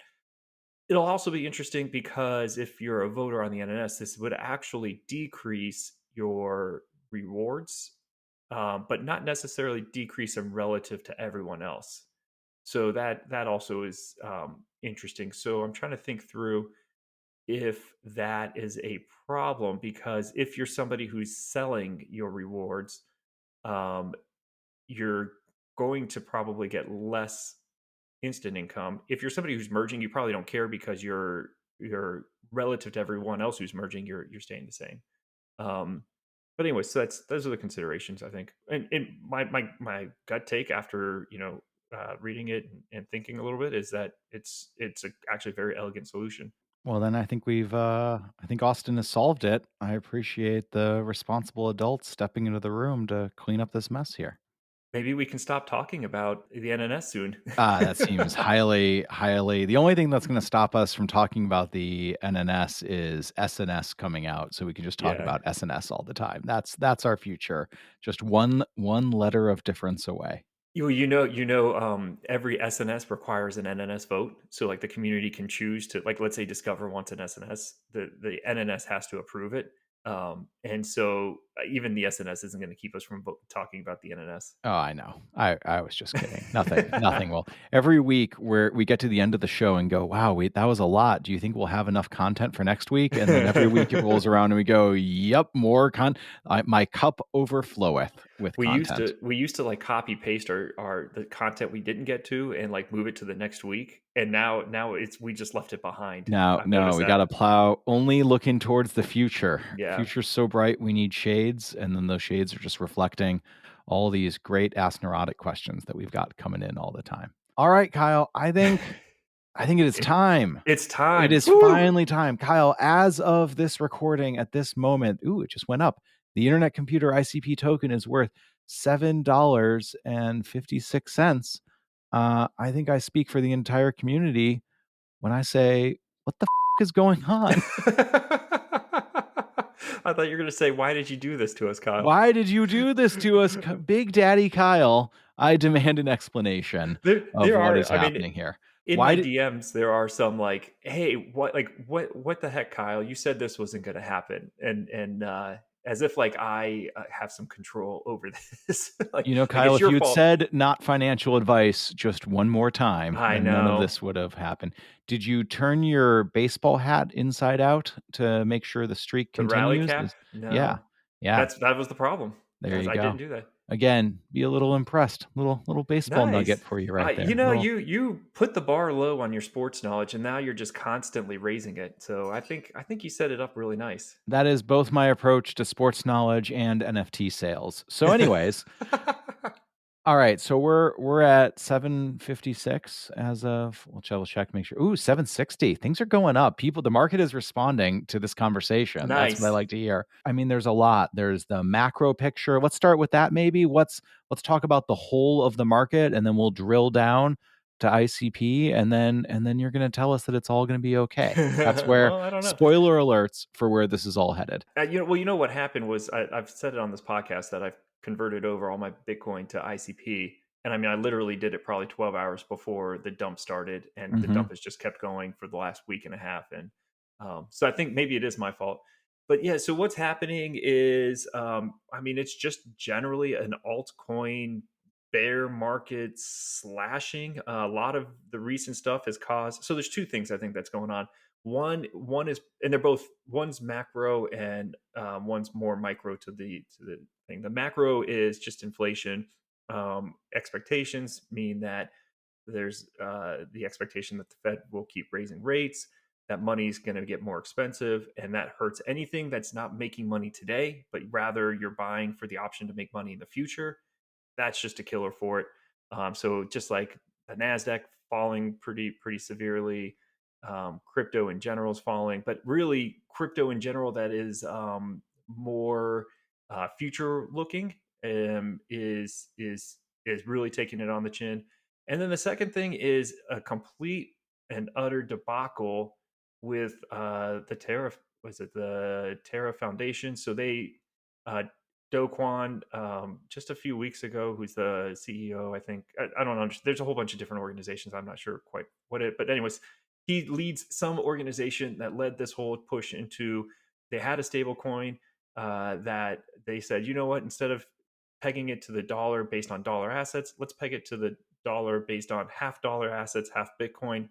It'll also be interesting because if you're a voter on the NNS, this would actually decrease your rewards, but not necessarily decrease them relative to everyone else. So that also is interesting. So I'm trying to think through if that is a problem because if you're somebody who's selling your rewards, um, you're going to probably get less instant income. If you're somebody who's merging, you probably don't care because you're relative to everyone else who's merging, you're staying the same. Um, but anyway, so those are the considerations I think. And my gut take after reading it and thinking a little bit is that it's actually a very elegant solution. Well, then I think Austin has solved it. I appreciate the responsible adults stepping into the room to clean up this mess here. Maybe we can stop talking about the NNS soon. That seems highly the only thing that's gonna stop us from talking about the NNS is SNS coming out, so we can just talk Yeah. about SNS all the time. That's our future. Just one letter of difference away. Every SNS requires an NNS vote. So, like, the community can choose to, like, let's say Discover wants an SNS, the NNS has to approve it. And so, even the SNS isn't going to keep us from talking about the NNS. Oh, I know. I was just kidding. Nothing will every week where we get to the end of the show and go, "Wow, wait, that was a lot. Do you think we'll have enough content for next week?" And then every week it rolls around and we go, "Yep, more my cup overfloweth with we used content." to we used to like copy paste our the content we didn't get to and like move it to the next week, and now it's we just left it behind. Now, I've no, noticed we that. gotta plow only looking towards the future. Yeah. Future's so bright, we need shades, and then those shades are just reflecting all these great ask neurotic questions that we've got coming in all the time. All right, Kyle, I think it is time. It's It time. is Woo! finally time. Kyle, as of this recording at this moment, ooh, it just went up. The Internet Computer ICP token is worth $7.56. I think I speak for the entire community when I say, what the is going on? I thought you were gonna say, "Why did you do this to us, Kyle?" Why did you do this to us, Big Daddy Kyle? I demand an explanation There of there what are is I mean, happening here. in Why my did DMs, there are some like, "Hey, what the heck, Kyle? You said this wasn't gonna happen." And as if like I, have some control over this. Like Kyle, it's if your you had fault. said not financial advice just one more time, I then none of know. this would have happened. Did you turn your baseball hat inside out to make sure the streak The rally continues? cap? Yeah. No. Yeah. That was the problem, There as you I didn't go. do that. Again, be a little impressed. Little baseball nugget Nice. for you right there. You put the bar low on your sports knowledge, and now you're just constantly raising it. So I think you set it up really nice. That is both my approach to sports knowledge and NFT sales. So anyways, all right, so we're at 756 as of, we'll double check, make sure. Ooh, 760. Things are going up. The market is responding to this conversation. That's what I Nice. like to hear. I mean, there's a lot. There's the macro picture. Let's start with that maybe. Let's talk about the whole of the market, and then we'll drill down to ICP, and then you're going to tell us that it's all going to be okay. That's where, Well, I don't know. spoiler alerts for where this is all headed. You know what happened was I've said it on this podcast that I've converted over all my Bitcoin to ICP, and I mean I literally did it probably 12 hours before the dump started, and the Mhm. dump has just kept going for the last week and a half, and so I think maybe it is my fault. But yeah, so what's happening is, I mean, it's just generally an altcoin bear market slashing. A lot of the recent stuff has caused. So there's two things I think that's going on. One is, and they're both, one's macro and, one's more micro to the thing. The macro is just inflation. Expectations mean that there's, the expectation that the Fed will keep raising rates, that money's going to get more expensive, and that hurts anything that's not making money today, but rather you're buying for the option to make money in the future. That's just a killer for it. So just like the Nasdaq falling pretty severely, crypto in general is falling, but really crypto in general that is, more, future looking, is really taking it on the chin. And then the second thing is a complete and utter debacle with, the Terra. Was it the Terra Foundation? So they, uh, Do Kwon, just a few weeks ago, who's the CEO, I think. I don't know. There's a whole bunch of different organizations. I'm not sure quite what it, but anyways, he leads some organization that led this whole push into. They had a stable coin, that they said, you know what, instead of pegging it to the dollar based on dollar assets, let's peg it to the dollar based on half dollar assets, half Bitcoin,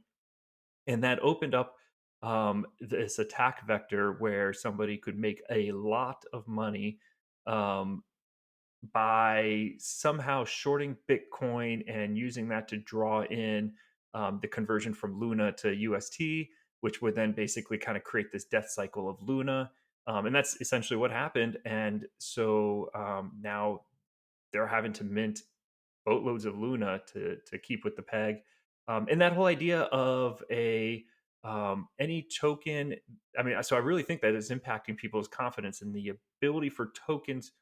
and that opened up, this attack vector where somebody could make a lot of money, um, by somehow shorting Bitcoin and using that to draw in, the conversion from Luna to UST, which would then basically kind of create this death cycle of Luna. And that's essentially what happened. And so, now they're having to mint boatloads of Luna to keep with the peg. And that whole idea of a, any token. I mean, so I really think that is impacting people's confidence in the ability for tokens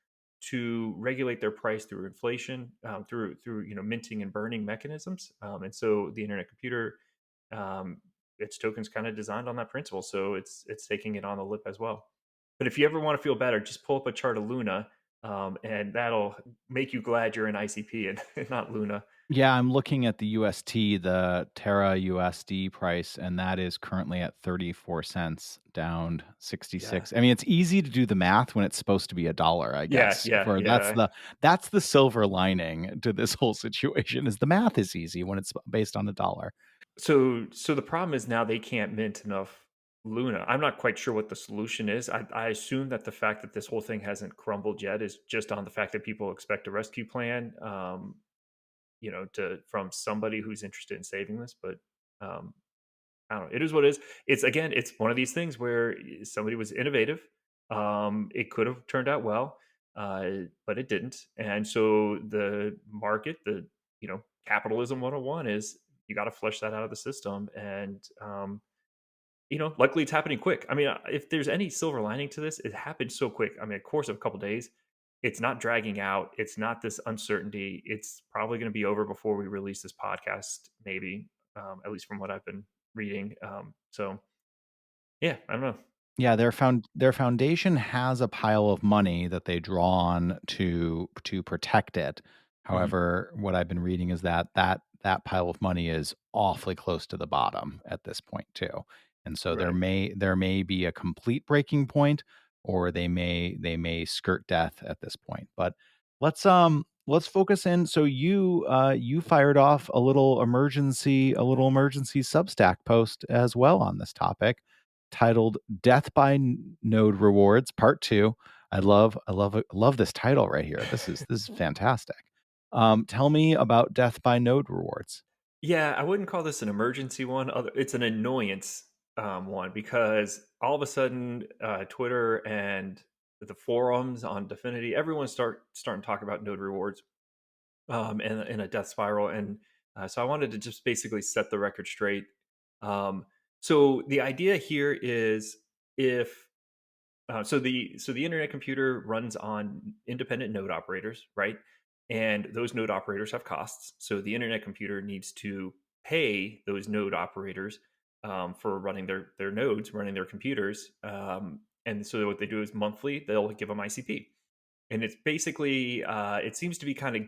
to regulate their price through inflation, through minting and burning mechanisms. And so the internet computer, um, its tokens kind of designed on that principle. So it's taking it on the lip as well. But if you ever want to feel better, just pull up a chart of Luna, and that'll make you glad you're in ICP and not Luna. Yeah, I'm looking at the UST, the Terra USD price, and that is currently at 34 cents, down Yeah, 66. I mean, it's easy to do the math when it's supposed to be a dollar, I yeah, guess. yeah, For yeah. that's the silver lining to this whole situation is the math is easy when it's based on a dollar. So the problem is now they can't mint enough Luna. I'm not quite sure what the solution is. I assume that the fact that this whole thing hasn't crumbled yet is just on the fact that people expect a rescue plan, to from somebody who's interested in saving this. But, um, I don't know. It is what it is. It's, again, it's one of these things where somebody was innovative. It could have turned out well, but it didn't. And so the market, the capitalism 101 is you got to flush that out of the system. And, luckily it's happening quick. I mean, if there's any silver lining to this, it happened so quick. I mean, a course of a couple days. It's not dragging out. It's not this uncertainty. It's probably going to be over before we release this podcast, maybe, at least from what I've been reading. So yeah, I don't know. Yeah, their foundation has a pile of money that they draw on to protect it. Mhm. However, what I've been reading is that that pile of money is awfully close to the bottom at this point too. And so Right. there may be a complete breaking point, or they may skirt death at this point. But let's focus in. So you fired off a little emergency Substack post as well on this topic, titled "Death by Node Rewards Part 2." I love this title right here. This is fantastic. Tell me about death by node rewards. Yeah, I wouldn't call this an emergency one. It's an annoyance one because all of a sudden, Twitter and the forums on Dfinity, everyone's starting to talk about node rewards and in a death spiral, and so I wanted to just basically set the record straight. Um, so the idea here is if so the internet computer runs on independent node operators, right? And those node operators have costs. So the internet computer needs to pay those node operators for running their nodes, running their computers. And so what they do is monthly, they'll give them ICP, and it's basically it seems to be kind of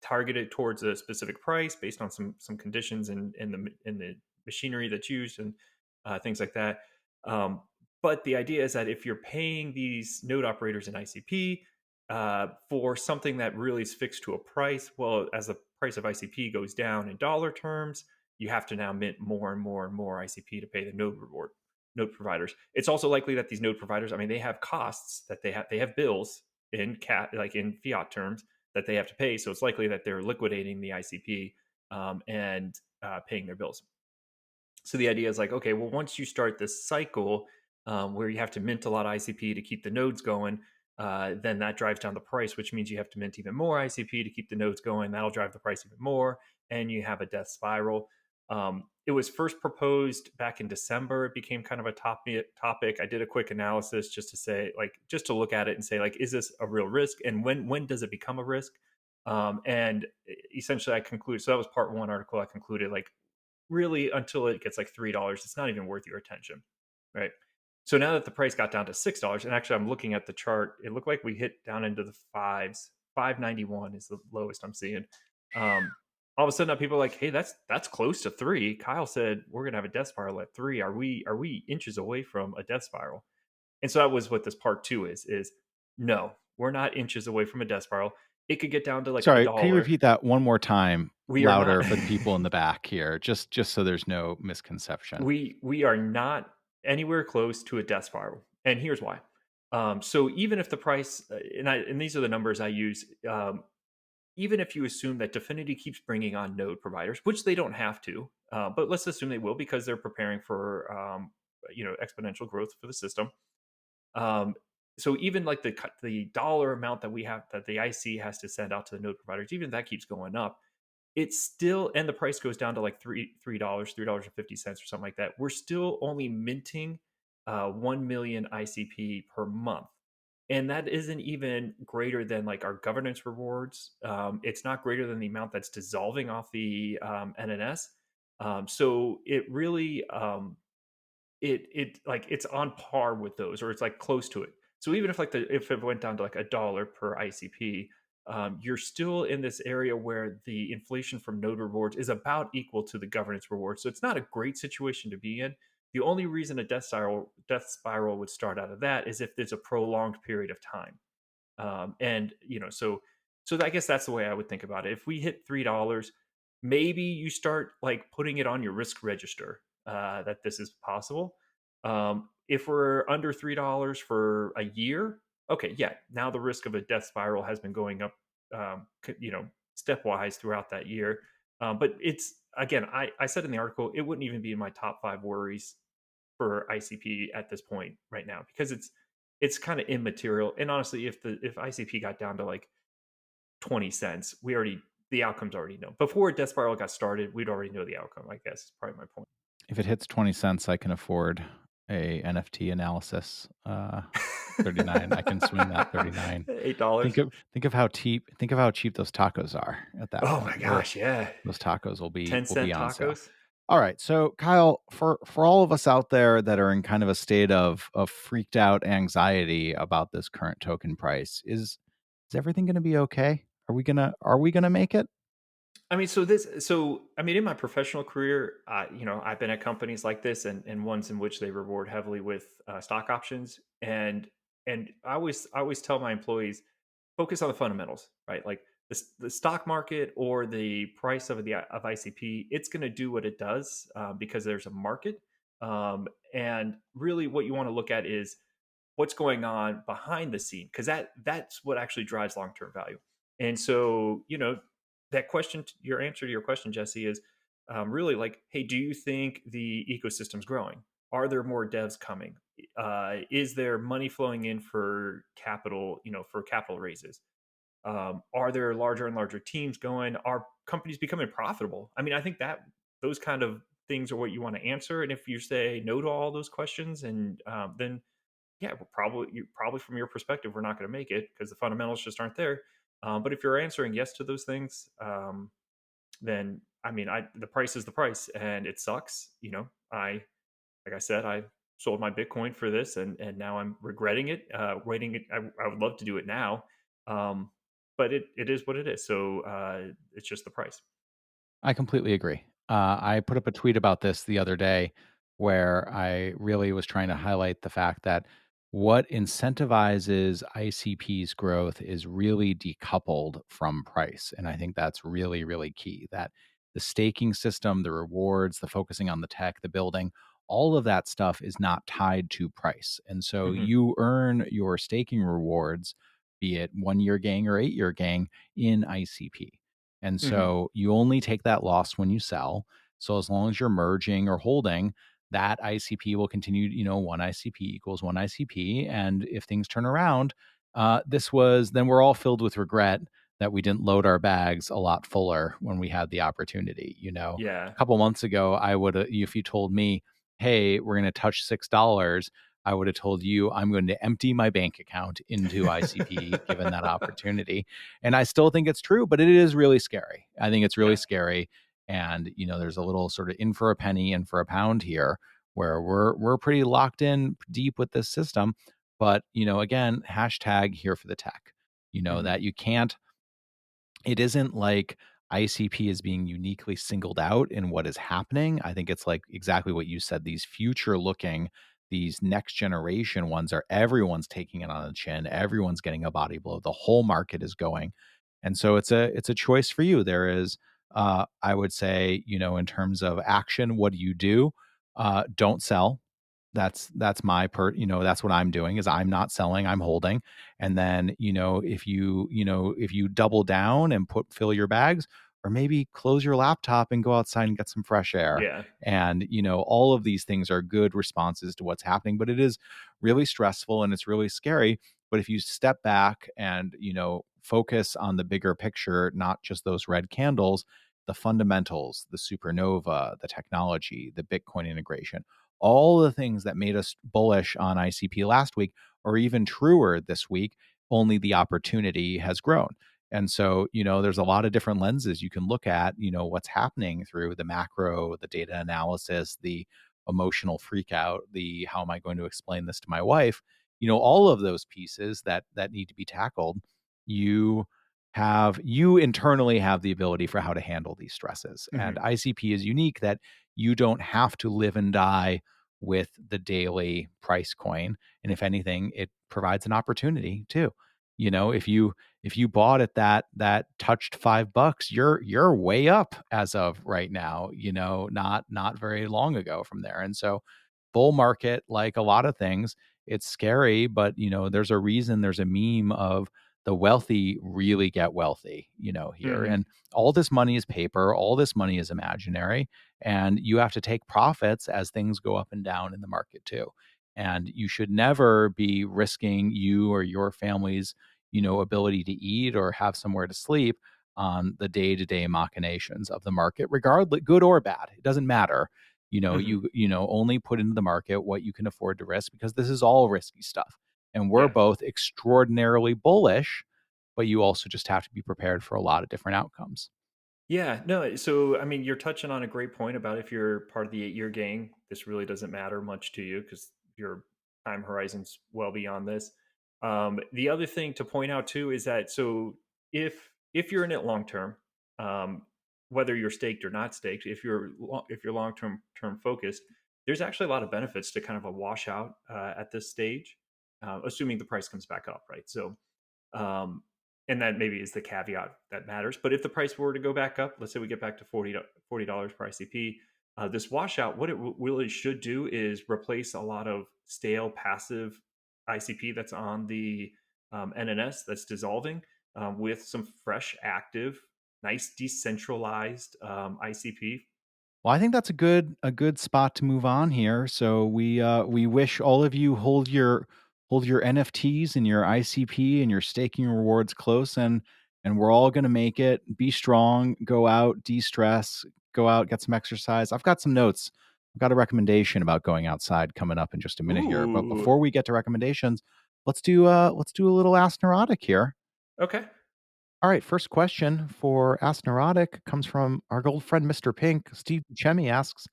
targeted towards a specific price based on some conditions in the machinery that's used and things like that. Um, but the idea is that if you're paying these node operators in ICP for something that really is fixed to a price, well, as the price of ICP goes down in dollar terms, you have to now mint more and more and more ICP to pay the node providers. It's also likely that these node providers, I mean, they have costs that they have bills in like in fiat terms that they have to pay. So it's likely that they're liquidating the ICP and paying their bills. So the idea is like, okay, well, once you start this cycle where you have to mint a lot of ICP to keep the nodes going, then that drives down the price, which means you have to mint even more ICP to keep the nodes going. That'll drive the price even more, and you have a death spiral. It was first proposed back in December. It became kind of a topic. I did a quick analysis just to say, like, just to look at it and say, like, is this a real risk, and when does it become a risk? And essentially, I concluded. So that was part one article. I concluded, like, really until it gets like $3, it's not even worth your attention, right? So now that the price got down to $6, and actually I'm looking at the chart, it looked like we hit down into the fives. 591 is the lowest I'm seeing. All of a sudden, people are like, "Hey, that's close to three." Kyle said we're gonna have a death spiral at three. Are we inches away from a death spiral? And so that was what this part two is no, we're not inches away from a death spiral. It could get down to like a Sorry, can you dollar. repeat that one more time, We are not. louder for the people in the back here, just so there's no misconception? We are not anywhere close to a death spiral, and here's why. So even if the price, and these are the numbers I use, even if you assume that Dfinity keeps bringing on node providers, which they don't have to, but let's assume they will because they're preparing for exponential growth for the system. Um, so even like the dollar amount that we have that the IC has to send out to the node providers, even that keeps going up, it's still, and the price goes down to like $3.50 or something like that. We're still only minting 1 million ICP per month, and that isn't even greater than like our governance rewards. It's not greater than the amount that's dissolving off the NNS. So it really it like it's on par with those, or it's like close to it. So even if if it went down to like a dollar per ICP, you're still in this area where the inflation from node rewards is about equal to the governance rewards. So it's not a great situation to be in. The only reason a death spiral would start out of that is if there's a prolonged period of time. And so I guess that's the way I would think about it. If we hit $3, maybe you start like putting it on your risk register that this is possible. If we're under $3 for a year, okay, yeah, now the risk of a death spiral has been going up, stepwise throughout that year. But it's, again, I said in the article, it wouldn't even be in my top five worries for ICP at this point right now because it's kind of immaterial. And honestly, if ICP got down to like 20 cents, the outcome's already known. Before Death Spiral got started, we'd already know the outcome, I guess, is probably my point. If it hits 20 cents, I can afford a NFT analysis. 39. I can swing that 39. $8. Think of how cheap those tacos are at that Oh my point. gosh, yeah. Those tacos will 10 be cent on sale. tacos. All right. So Kyle, for all of us out there that are in kind of a state of freaked out anxiety about this current token price, is everything going to be okay? Are we going to make it? I mean, I mean, in my professional career, you know, I've been at companies like this and ones in which they reward heavily with stock options, and I always tell my employees focus on the fundamentals, right? Like the stock market or the price of of ICP, it's going to do what it does because there's a market, and really what you want to look at is what's going on behind the scene because that's what actually drives long-term value. And so, you know, that question, your answer to your question, Jesse, is really like, hey, do you think the ecosystem's growing? Are there more devs coming? Is there money flowing in for capital, you know, for capital raises? Are there larger and larger teams going? Are companies becoming profitable? I mean, I think that those kind of things are what you want to answer. And if you say no to all those questions, and then yeah, we're probably from your perspective, we're not going to make it because the fundamentals just aren't there. But if you're answering yes to those things, then I mean, the price is the price, and it sucks. You know, like I said, I sold my Bitcoin for this, and now I'm regretting it. Waiting, I would love to do it now, um, but it is what it is. So it's just the price. I completely agree. I put up a tweet about this the other day where I really was trying to highlight the fact that what incentivizes ICP's growth is really decoupled from price. And I think that's really, really key that the staking system, the rewards, the focusing on the tech, the building, all of that stuff is not tied to price. And so Hmm. you earn your staking rewards, be it 1 year gang or 8 year gang, in ICP. And Hmm. so you only take that loss when you sell. So as long as you're merging or holding, that ICP will continue, you know, one ICP equals one ICP. And if things turn around, then we're all filled with regret that we didn't load our bags a lot fuller when we had the opportunity. You know, Yeah. a couple months ago, I would, if you told me, hey, we're going to touch $6, I would have told you I'm going to empty my bank account into ICP given that opportunity. And I still think it's true, but it is really scary. I think it's really Yeah. scary. And, you know, there's a little sort of in for a penny, in for a pound here where we're pretty locked in deep with this system. But, you know, again, hashtag here for the tech. You know, Hmm. that you can't, it isn't like ICP is being uniquely singled out in what is happening. I think it's like exactly what you said. These future looking, these next generation ones are everyone's taking it on the chin. Everyone's getting a body blow. The whole market is going. And so it's a choice for you. There is I would say, you know, in terms of action, what do you do? Don't sell. That's my you know, that's what I'm doing is I'm not selling, I'm holding. And then, you know, if you double down and fill your bags, or maybe close your laptop and go outside and get some fresh air. Yeah. And, you know, all of these things are good responses to what's happening, but it is really stressful and it's really scary. But if you step back and, you know, focus on the bigger picture, not just those red candles, the fundamentals, the supernova, the technology, the Bitcoin integration, all the things that made us bullish on ICP last week are even truer this week, only the opportunity has grown. And so, you know, there's a lot of different lenses you can look at, you know, what's happening through the macro, the data analysis, the emotional freak out, the how am I going to explain this to my wife? You know, all of those pieces that need to be tackled. You you internally have the ability for how to handle these stresses. And Hmm. ICP is unique that you don't have to live and die with the daily price coin. And if anything, it provides an opportunity too. You know, if you bought at that touched $5, you're way up as of right now, you know, not very long ago from there. And so bull market, like a lot of things, it's scary, but you know, there's a reason there's a meme of the wealthy really get wealthy, you know, here. Hmm. And all this money is paper, all this money is imaginary, and you have to take profits as things go up and down in the market too. And you should never be risking you or your family's, you know, ability to eat or have somewhere to sleep on the day-to-day machinations of the market, regardless, good or bad. It doesn't matter. You know, Hmm. you know, only put into the market what you can afford to risk because this is all risky stuff. And we're Yeah. both extraordinarily bullish, but you also just have to be prepared for a lot of different outcomes. Yeah, no, so I mean, you're touching on a great point about if you're part of the 8-year gang, this really doesn't matter much to you because your time horizon's well beyond this. The other thing to point out too is that so if you're in it long term, um, whether you're staked or not staked, if you're term focused, there's actually a lot of benefits to kind of a washout at this stage, assuming the price comes back up, right? So, um, and that maybe is the caveat that matters. But if the price were to go back up, let's say we get back to $40 per ICP, this washout, what it really should do is replace a lot of stale passive ICP that's on the NNS that's dissolving with some fresh, active, nice, decentralized ICP. Well, I think that's a good spot to move on here. So we wish all of you hold your NFTs and your ICP and your staking rewards close, and we're all going to make it. Be strong, go out, de-stress, go out, get some exercise. I've got some notes. I've got a recommendation about going outside coming up in just a minute here. But Ooh, before we get to recommendations, let's do a little Ask Neurotic here. okay. All right, first question for Ask Neurotic comes from our old friend Mr. Pink. Steve Buscemi asks,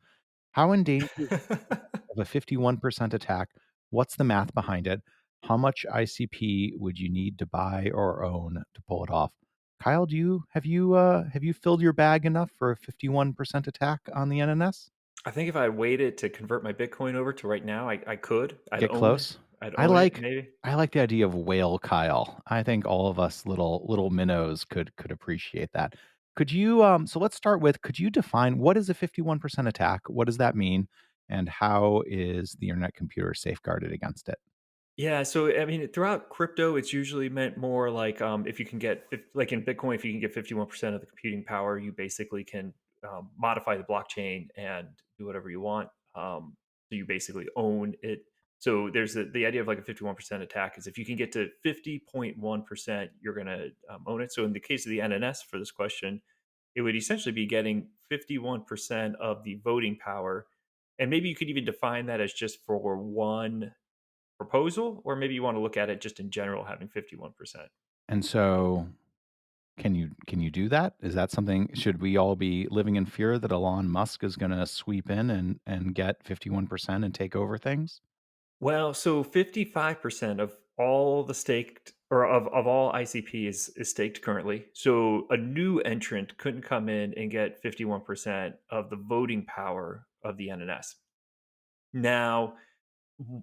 how endangered is of a 51% attack? What's the math behind it? How much ICP would you need to buy or own to pull it off? Kyle, have you filled your bag enough for a 51% attack on the NNS? I think if I waited to convert my Bitcoin over to right now, I could. Get close. I'd I own it like maybe. I like the idea of whale Kyle. I think all of us little minnows could appreciate that. Could you so let's start with, could you define what is a 51% attack? What does that mean? And how is the internet computer safeguarded against it? Yeah, so I mean, throughout crypto, it's usually meant more like if you can get like in Bitcoin, if you can get 51% of the computing power, you basically can modify the blockchain and do whatever you want. So you basically own it. So there's the idea of like a 51% attack is if you can get to 50.1%, you're going to own it. So in the case of the NNS for this question, it would essentially be getting 51% of the voting power. And maybe you could even define that as just for one proposal, or maybe you want to look at it just in general having 51%. And so can you do that? Is that something, should we all be living in fear that Elon Musk is going to sweep in and get 51% and take over things? Well, so 55% of all the staked or of all ICP is staked currently. So a new entrant couldn't come in and get 51% of the voting power of the NNS. Now,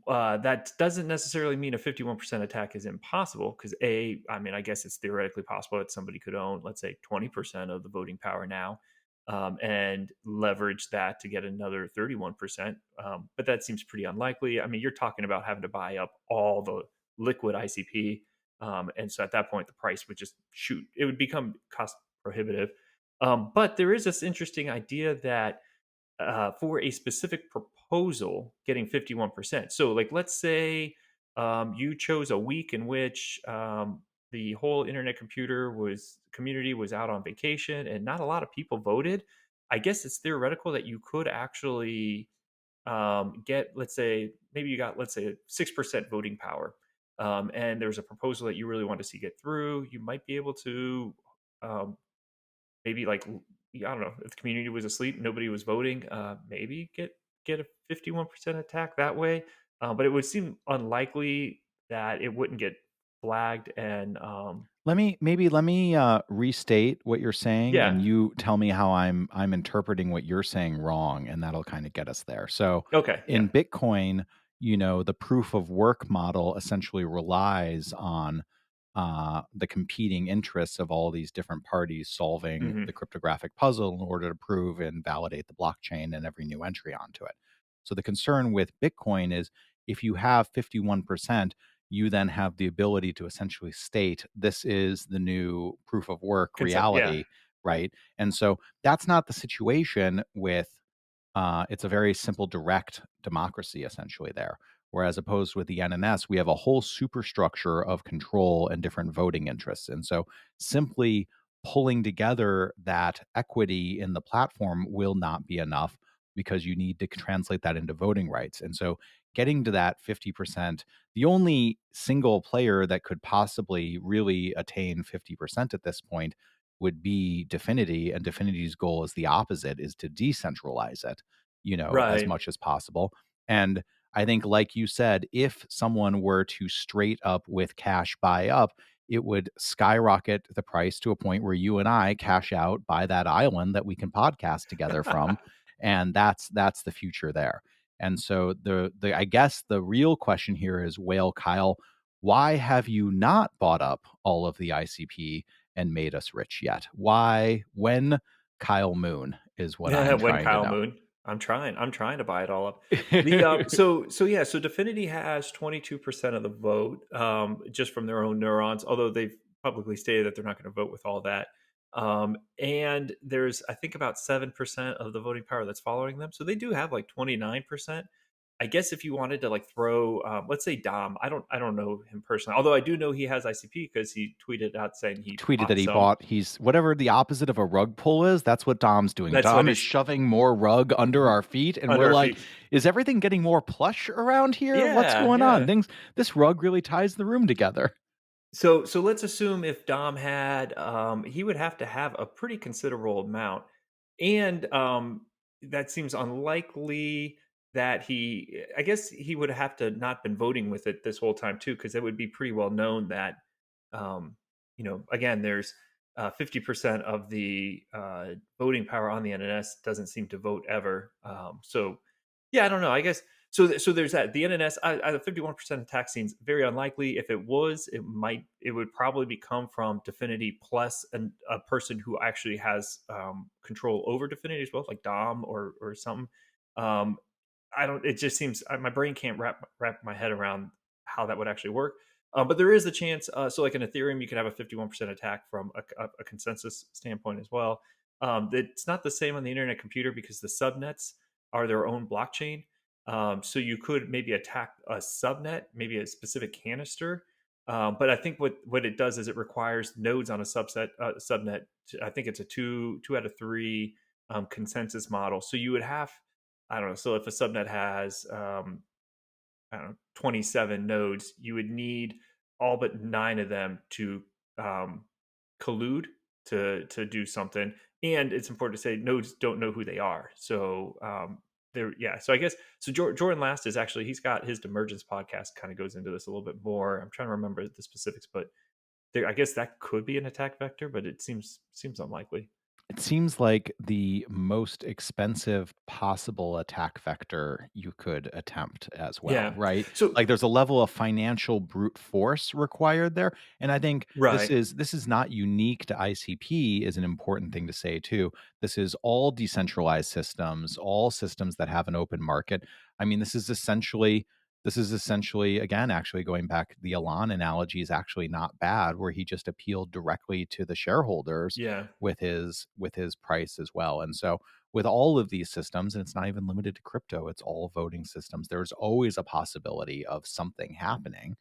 that doesn't necessarily mean a 51% attack is impossible because I mean, I guess it's theoretically possible that somebody could own, let's say, 20% of the voting power now, and leverage that to get another 31%. But that seems pretty unlikely. I mean, you're talking about having to buy up all the liquid ICP. And so at that point, the price would just shoot, it would become cost prohibitive. But there is this interesting idea that for a specific proposal getting 51%. So, like, let's say you chose a week in which the whole internet community was out on vacation and not a lot of people voted. I guess it's theoretical that you could actually get, let's say, maybe you got, let's say, 6% voting power. And there's a proposal that you really want to see get through. You might be able to um, maybe like I don't know if the community was asleep, nobody was voting. Maybe get a 51% attack that way, but it would seem unlikely that it wouldn't get flagged. And Let me restate what you're saying, yeah, and you tell me how I'm interpreting what you're saying wrong, and that'll kind of get us there. So okay, yeah, in Bitcoin, the proof of work model essentially relies on the competing interests of all these different parties solving the hmm cryptographic puzzle in order to prove and validate the blockchain and every new entry onto it. So the concern with Bitcoin is, if you have 51%, you then have the ability to essentially state this is the new proof of work consent, yeah, reality, right? And so that's not the situation with it's a very simple, direct democracy essentially there. Whereas opposed with the NNS, we have a whole superstructure of control and different voting interests. And so simply pulling together that equity in the platform will not be enough, because you need to translate that into voting rights. And so getting to that 50%, the only single player that could possibly really attain 50% at this point would be Definity. And Definity's goal is the opposite, is to decentralize it, as right. much as possible. And I think, like you said, if someone were to straight up with cash buy up, it would skyrocket the price to a point where you and I cash out, buy that island that we can podcast together from, and that's the future there. And so the I guess the real question here is, Whale Kyle, why have you not bought up all of the ICP and made us rich yet? Why, when, Kyle Moon is what I'm When trying to Kyle know. Moon. I'm trying to buy it all up. So Definity has 22% of the vote, just from their own neurons, although they've publicly stated that they're not going to vote with all that. And there's, I think, about 7% of the voting power that's following them. So they do have like 29%. I guess if you wanted to like throw, let's say Dom, I don't know him personally, although I do know he has ICP because he tweeted out saying he Tweeted that bought he some. bought, he's whatever the opposite of a rug pull is, that's what Dom's doing. That's what Dom is he's shoving more rug under our feet, and under we're our like, feet. is everything getting more plush around here? What's Yeah, going on? yeah. This rug really ties the room together. So let's assume if Dom had, he would have to have a pretty considerable amount, and that seems unlikely that he. I guess he would have to not been voting with it this whole time too, because it would be pretty well known that, um, again, there's 50% of the voting power on the NNS doesn't seem to vote ever. So yeah, I don't know. I guess so there's that. The NNS, the 51% attack seems very unlikely. If it was, it would probably come from Definity plus a person who actually has control over Definity as well, like Dom or something. Um, I don't. It just seems my brain can't wrap my head around how that would actually work. But there is a chance. So, like in Ethereum, you could have a 51% attack from a consensus standpoint as well. It's not the same on the internet computer because the subnets are their own blockchain. So you could maybe attack a subnet, maybe a specific canister. But I think what it does is it requires nodes on a subnet. I think it's a two out of three consensus model. So you would have, I don't know. So if a subnet has I don't know 27 nodes, you would need all but 9 of them to um, collude to do something. And it's important to say nodes don't know who they are. So there, yeah. So I guess so. Jordan Last is actually, he's got his Emergence podcast kind of goes into this a little bit more. I'm trying to remember the specifics, but there, I guess that could be an attack vector, but it seems unlikely. It seems like the most expensive possible attack vector you could attempt as well, Yeah. right? So Like there's a level of financial brute force required there, and I think right. this is not unique to ICP is an important thing to say too. This is all decentralized systems, all systems that have an open market. I mean, this is essentially, again, actually going back, the Elon analogy is actually not bad, where he just appealed directly to the shareholders Yeah. with his price as well. And so with all of these systems, and it's not even limited to crypto, it's all voting systems, there's always a possibility of something happening.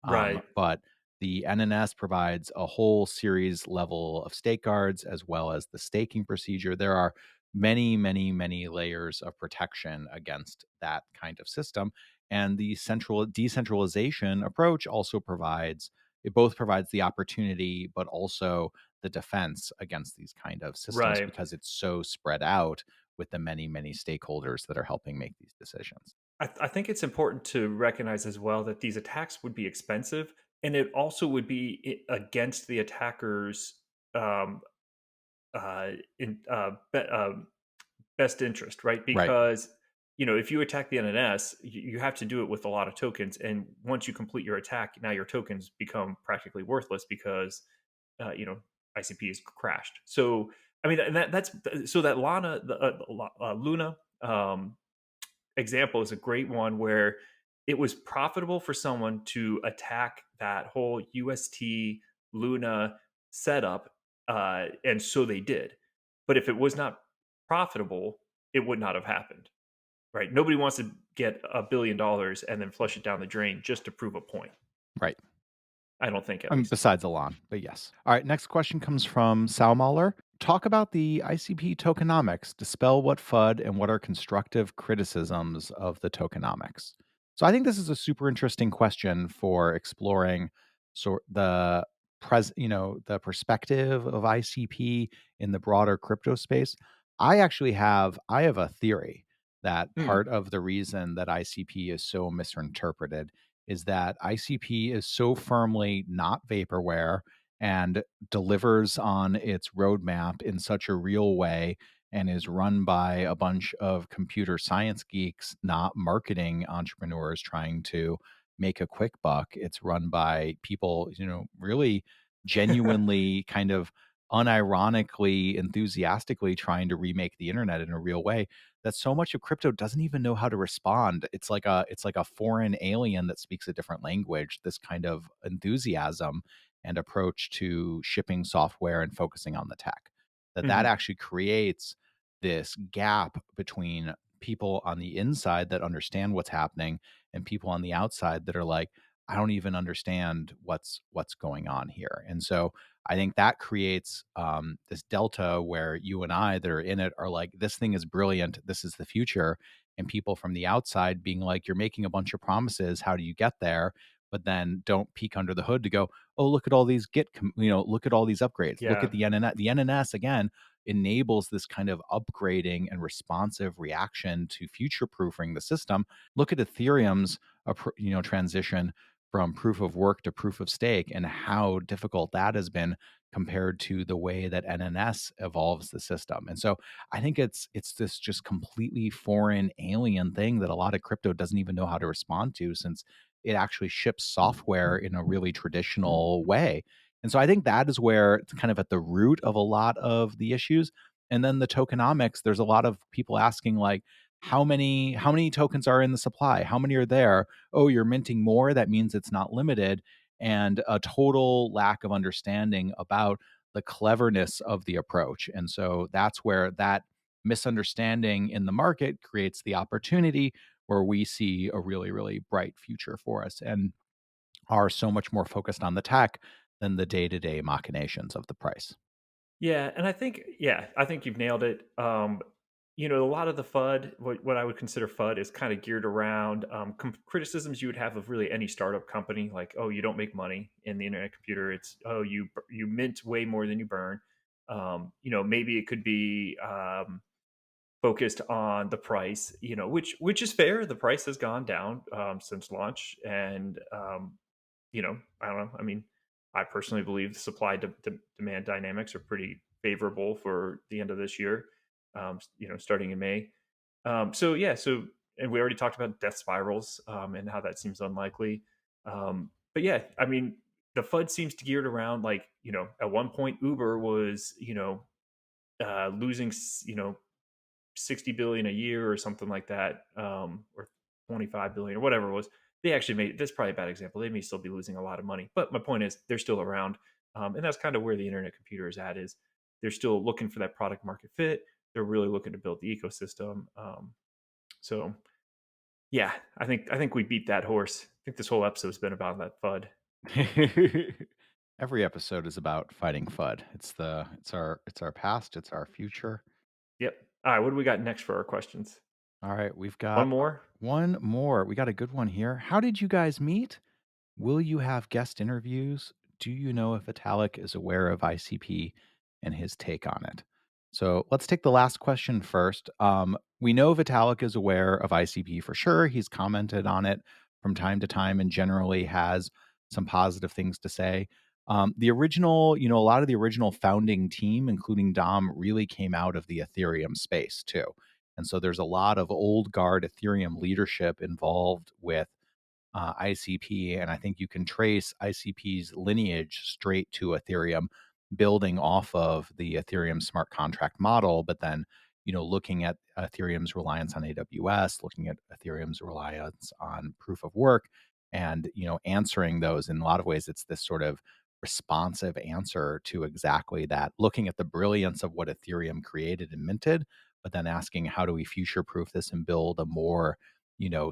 Right. But the NNS provides a whole series level of stake guards as well as the staking procedure. There are many, many, many layers of protection against that kind of system. And the central decentralization approach also provides, it both provides the opportunity, but also the defense against these kind of systems Right. because it's so spread out with the many, many stakeholders that are helping make these decisions. I think it's important to recognize as well that these attacks would be expensive, and it also would be against the attacker's um, in best interest, right? Right. Because if you attack the NNS, you have to do it with a lot of tokens, and once you complete your attack, now your tokens become practically worthless because uh, you know ICP is crashed. So I mean, and that's so that Luna example is a great one where it was profitable for someone to attack that whole UST Luna setup, and so they did. But if it was not profitable, it would not have happened. Right? Nobody wants to get $1 billion and then flush it down the drain just to prove a point. Right. I don't think, at least. Besides Elon, but yes. All right. Next question comes from Sal Mahler. Talk about the ICP tokenomics. Dispel what FUD and what are constructive criticisms of the tokenomics. So I think this is a super interesting question for exploring the the perspective of ICP in the broader crypto space. I have a theory that Hmm. part of the reason that ICP is so misinterpreted is that ICP is so firmly not vaporware and delivers on its roadmap in such a real way and is run by a bunch of computer science geeks, not marketing entrepreneurs trying to make a quick buck. It's run by people, really genuinely kind of unironically, enthusiastically trying to remake the internet in a real way. That so much of crypto doesn't even know how to respond. It's like a foreign alien that speaks a different language. This kind of enthusiasm and approach to shipping software and focusing on the tech. That Mhm. actually creates this gap between people on the inside that understand what's happening and people on the outside that are like, I don't even understand what's going on here. And so I think that creates this delta where you and I that are in it are like, this thing is brilliant. This is the future. And people from the outside being like, you're making a bunch of promises. How do you get there? But then don't peek under the hood to go, oh, look at all these look at all these upgrades. Look at Yeah. the NNS. The NNS again enables this kind of upgrading and responsive reaction to future proofing the system. Look at Ethereum's transition from proof of work to proof of stake and how difficult that has been compared to the way that NNS evolves the system. And so I think it's this just completely foreign alien thing that a lot of crypto doesn't even know how to respond to, since it actually ships software in a really traditional way. And so I think that is where it's kind of at the root of a lot of the issues. And then the tokenomics, there's a lot of people asking like, how many tokens are in the supply? How many are there? Oh, you're minting more. That means it's not limited. And a total lack of understanding about the cleverness of the approach. And so that's where that misunderstanding in the market creates the opportunity where we see a really, really bright future for us and are so much more focused on the tech than the day to day machinations of the price. Yeah, and I think you've nailed it. A lot of the FUD, what I would consider FUD, is kind of geared around criticisms you would have of really any startup company, like, oh, you don't make money in the internet computer. It's, oh, you mint way more than you burn. Maybe it could be focused on the price, which is fair. The price has gone down since launch, and I don't know. I mean, I personally believe the supply demand dynamics are pretty favorable for the end of this year. Starting in May. So yeah, and we already talked about death spirals and how that seems unlikely. But yeah, I mean, the FUD seems to geared around like at one point Uber was losing 60 billion a year or something like that, or 25 billion or whatever it was. They actually made that's probably a bad example. They may still be losing a lot of money, but my point is they're still around, and that's kind of where the internet computer is at. Is they're still looking for that product market fit. They're really looking to build the ecosystem. So yeah, I think we beat that horse. I think this whole episode's been about that FUD. Every episode is about fighting FUD. It's our past, it's our future. Yep. All right, what do we got next for our questions? All right, we've One got more. one more. We got a good one here. How did you guys meet? Will you have guest interviews? Do you know if Vitalik is aware of ICP and his take on it? So let's take the last question first. We know Vitalik is aware of ICP for sure. He's commented on it from time to time and generally has some positive things to say. The original, a lot of the original founding team, including Dom, really came out of the Ethereum space too. And so there's a lot of old guard Ethereum leadership involved with ICP, and I think you can trace ICP's lineage straight to Ethereum, building off of the Ethereum smart contract model, but then looking at Ethereum's reliance on AWS, looking at Ethereum's reliance on proof of work, and answering those in a lot of ways. It's this sort of responsive answer to exactly that, looking at the brilliance of what Ethereum created and minted, but then asking how do we future proof this and build a more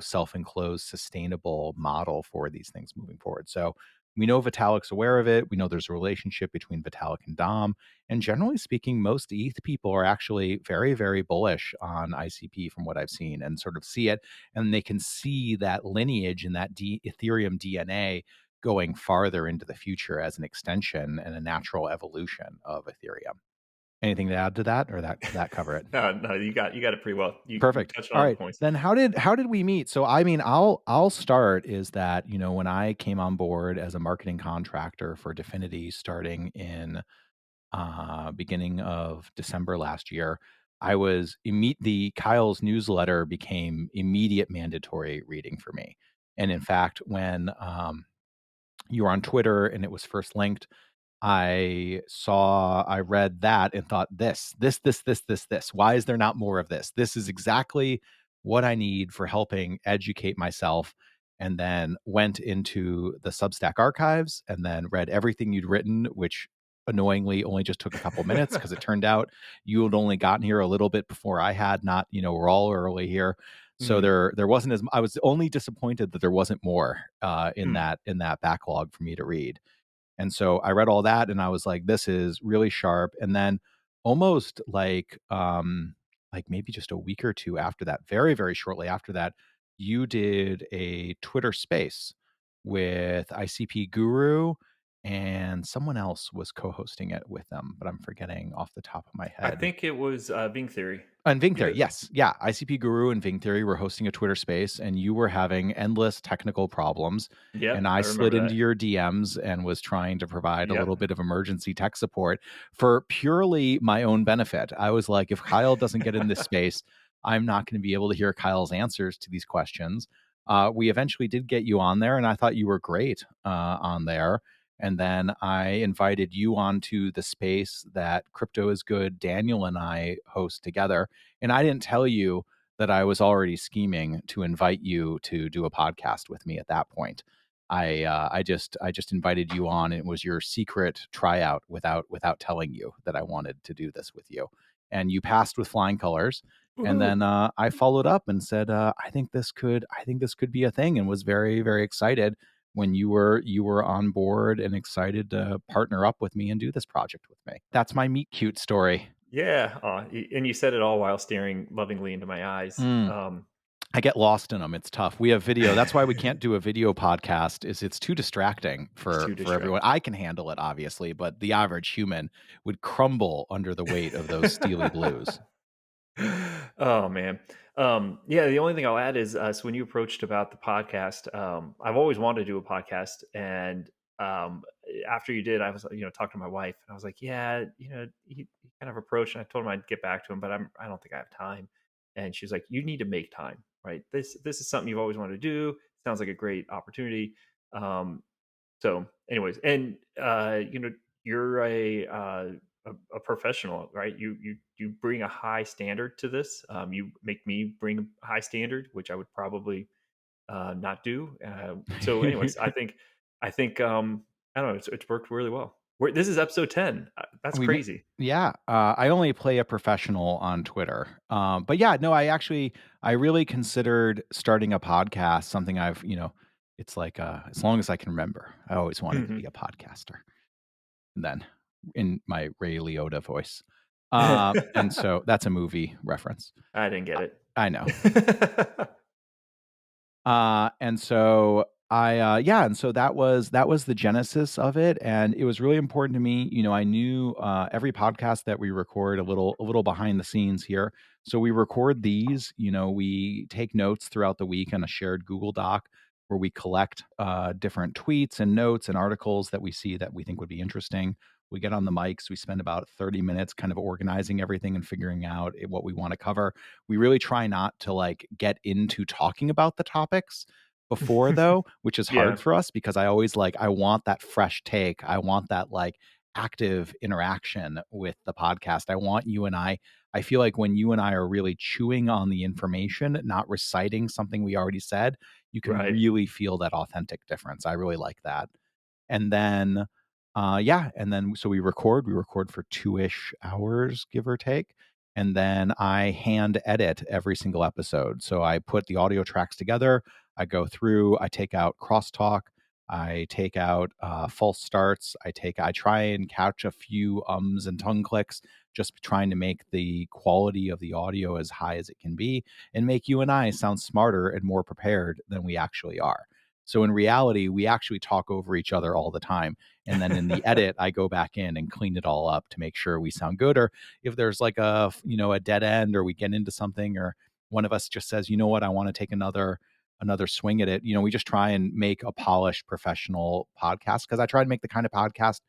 self-enclosed, sustainable model for these things moving forward. So we know Vitalik's aware of it. We know there's a relationship between Vitalik and Dom. And generally speaking, most ETH people are actually very, very bullish on ICP from what I've seen and sort of see it. And they can see that lineage and that Ethereum DNA going farther into the future as an extension and a natural evolution of Ethereum. Anything to add to that, or that cover it? No, you got it pretty well. You Perfect. touched on All all the right. points. Then how did we meet? So I mean, I'll start is that, when I came on board as a marketing contractor for Definity starting in beginning of December last year, I was the Kyle's newsletter became immediate mandatory reading for me. And in fact, when you were on Twitter and it was first linked, I read that and thought, this. Why is there not more of this? This is exactly what I need for helping educate myself. And then went into the Substack archives and then read everything you'd written, which annoyingly only just took a couple minutes because it turned out you had only gotten here a little bit before I had. Not, we're all early here. So Mhm. there wasn't as I was only disappointed that there wasn't more in Mm. that backlog for me to read. And so I read all that and I was like, this is really sharp. And then almost like maybe just a week or two after that, very, very shortly after that, you did a Twitter space with ICP Guru and someone else was co-hosting it with them, but I'm forgetting off the top of my I head. think it was Bing Theory. And Ving Yeah. Theory, yes. Yeah. ICP Guru and Ving Theory were hosting a Twitter space and you were having endless technical problems. And Yep, I I slid remember into that. your DMs and was trying to provide a little Yep. bit of emergency tech support for purely my own benefit. I was like, if Kyle doesn't get in this space, I'm not going to be able to hear Kyle's answers to these questions. We eventually did get you on there, and I thought you were great on there. And then I invited you onto the space that Crypto is Good, Daniel and I host together. And I didn't tell you that I was already scheming to invite you to do a podcast with me at that point. I just invited you on. And it was your secret tryout without telling you that I wanted to do this with you. And you passed with flying colors. And Woohoo! then I followed up and said, I think this could be a thing, and was very, very excited when you were on board and excited to partner up with me and do this project with me. That's my meet cute story. Yeah, and you said it all while staring lovingly into my eyes. Mm. I get lost in them. It's tough. We have video. That's why we can't do a video podcast. Is it's too distracting It's for too everyone. distracting. I can handle it, obviously, but the average human would crumble under the weight of those steely blues. Oh man. Yeah, the only thing I'll add is so when you approached about the podcast, I've always wanted to do a podcast, and um, after you did, I was talking to my wife, and I was like, yeah, he kind of approached, and I told him I'd get back to him, but I don't think I have time. And she's like, you need to make time, right? This is something you've always wanted to do. Sounds like a great opportunity. Um, so, anyways, and you're a professional, right? You bring a high standard to this. You make me bring a high standard, which I would probably not do. So, anyways, I think I don't know. It's worked really well. This is episode 10. That's We, crazy. yeah. I only play a professional on Twitter, but yeah, no. I really considered starting a podcast. Something it's like as long as I can remember, I always wanted to be Mhm. a podcaster. And then in my Ray Liotta voice, and I so that's a movie reference. didn't get I know. it. And so yeah, and so that was the genesis of it, and it was really important to me. I knew every podcast that we record a little behind the scenes here. So we record these. We take notes throughout the week on a shared Google Doc where we collect different tweets and notes and articles that we see that we think would be interesting. We get on the mics. We spend about 30 minutes kind of organizing everything and figuring out what we want to cover. We really try not to like get into talking about the topics before though, which is hard Yeah, for us because I want that fresh take. I want that like active interaction with the podcast. I want you and I feel like when you and I are really chewing on the information, not reciting something we already said, you can right. really feel that authentic difference. I really like that. And then yeah, and then so we record for 2-ish hours, give or take. And then I hand edit every single episode. So I put the audio tracks together, I go through, I take out crosstalk, I take out false starts, I try and catch a few ums and tongue clicks, just trying to make the quality of the audio as high as it can be and make you and I sound smarter and more prepared than we actually are. So in reality, we actually talk over each other all the time. And then in the edit, I go back in and clean it all up to make sure we sound good. Or if there's like a dead end, or we get into something, or one of us just says, you know what, I want to take another swing at it. We just try and make a polished professional podcast, because I try to make the kind of podcast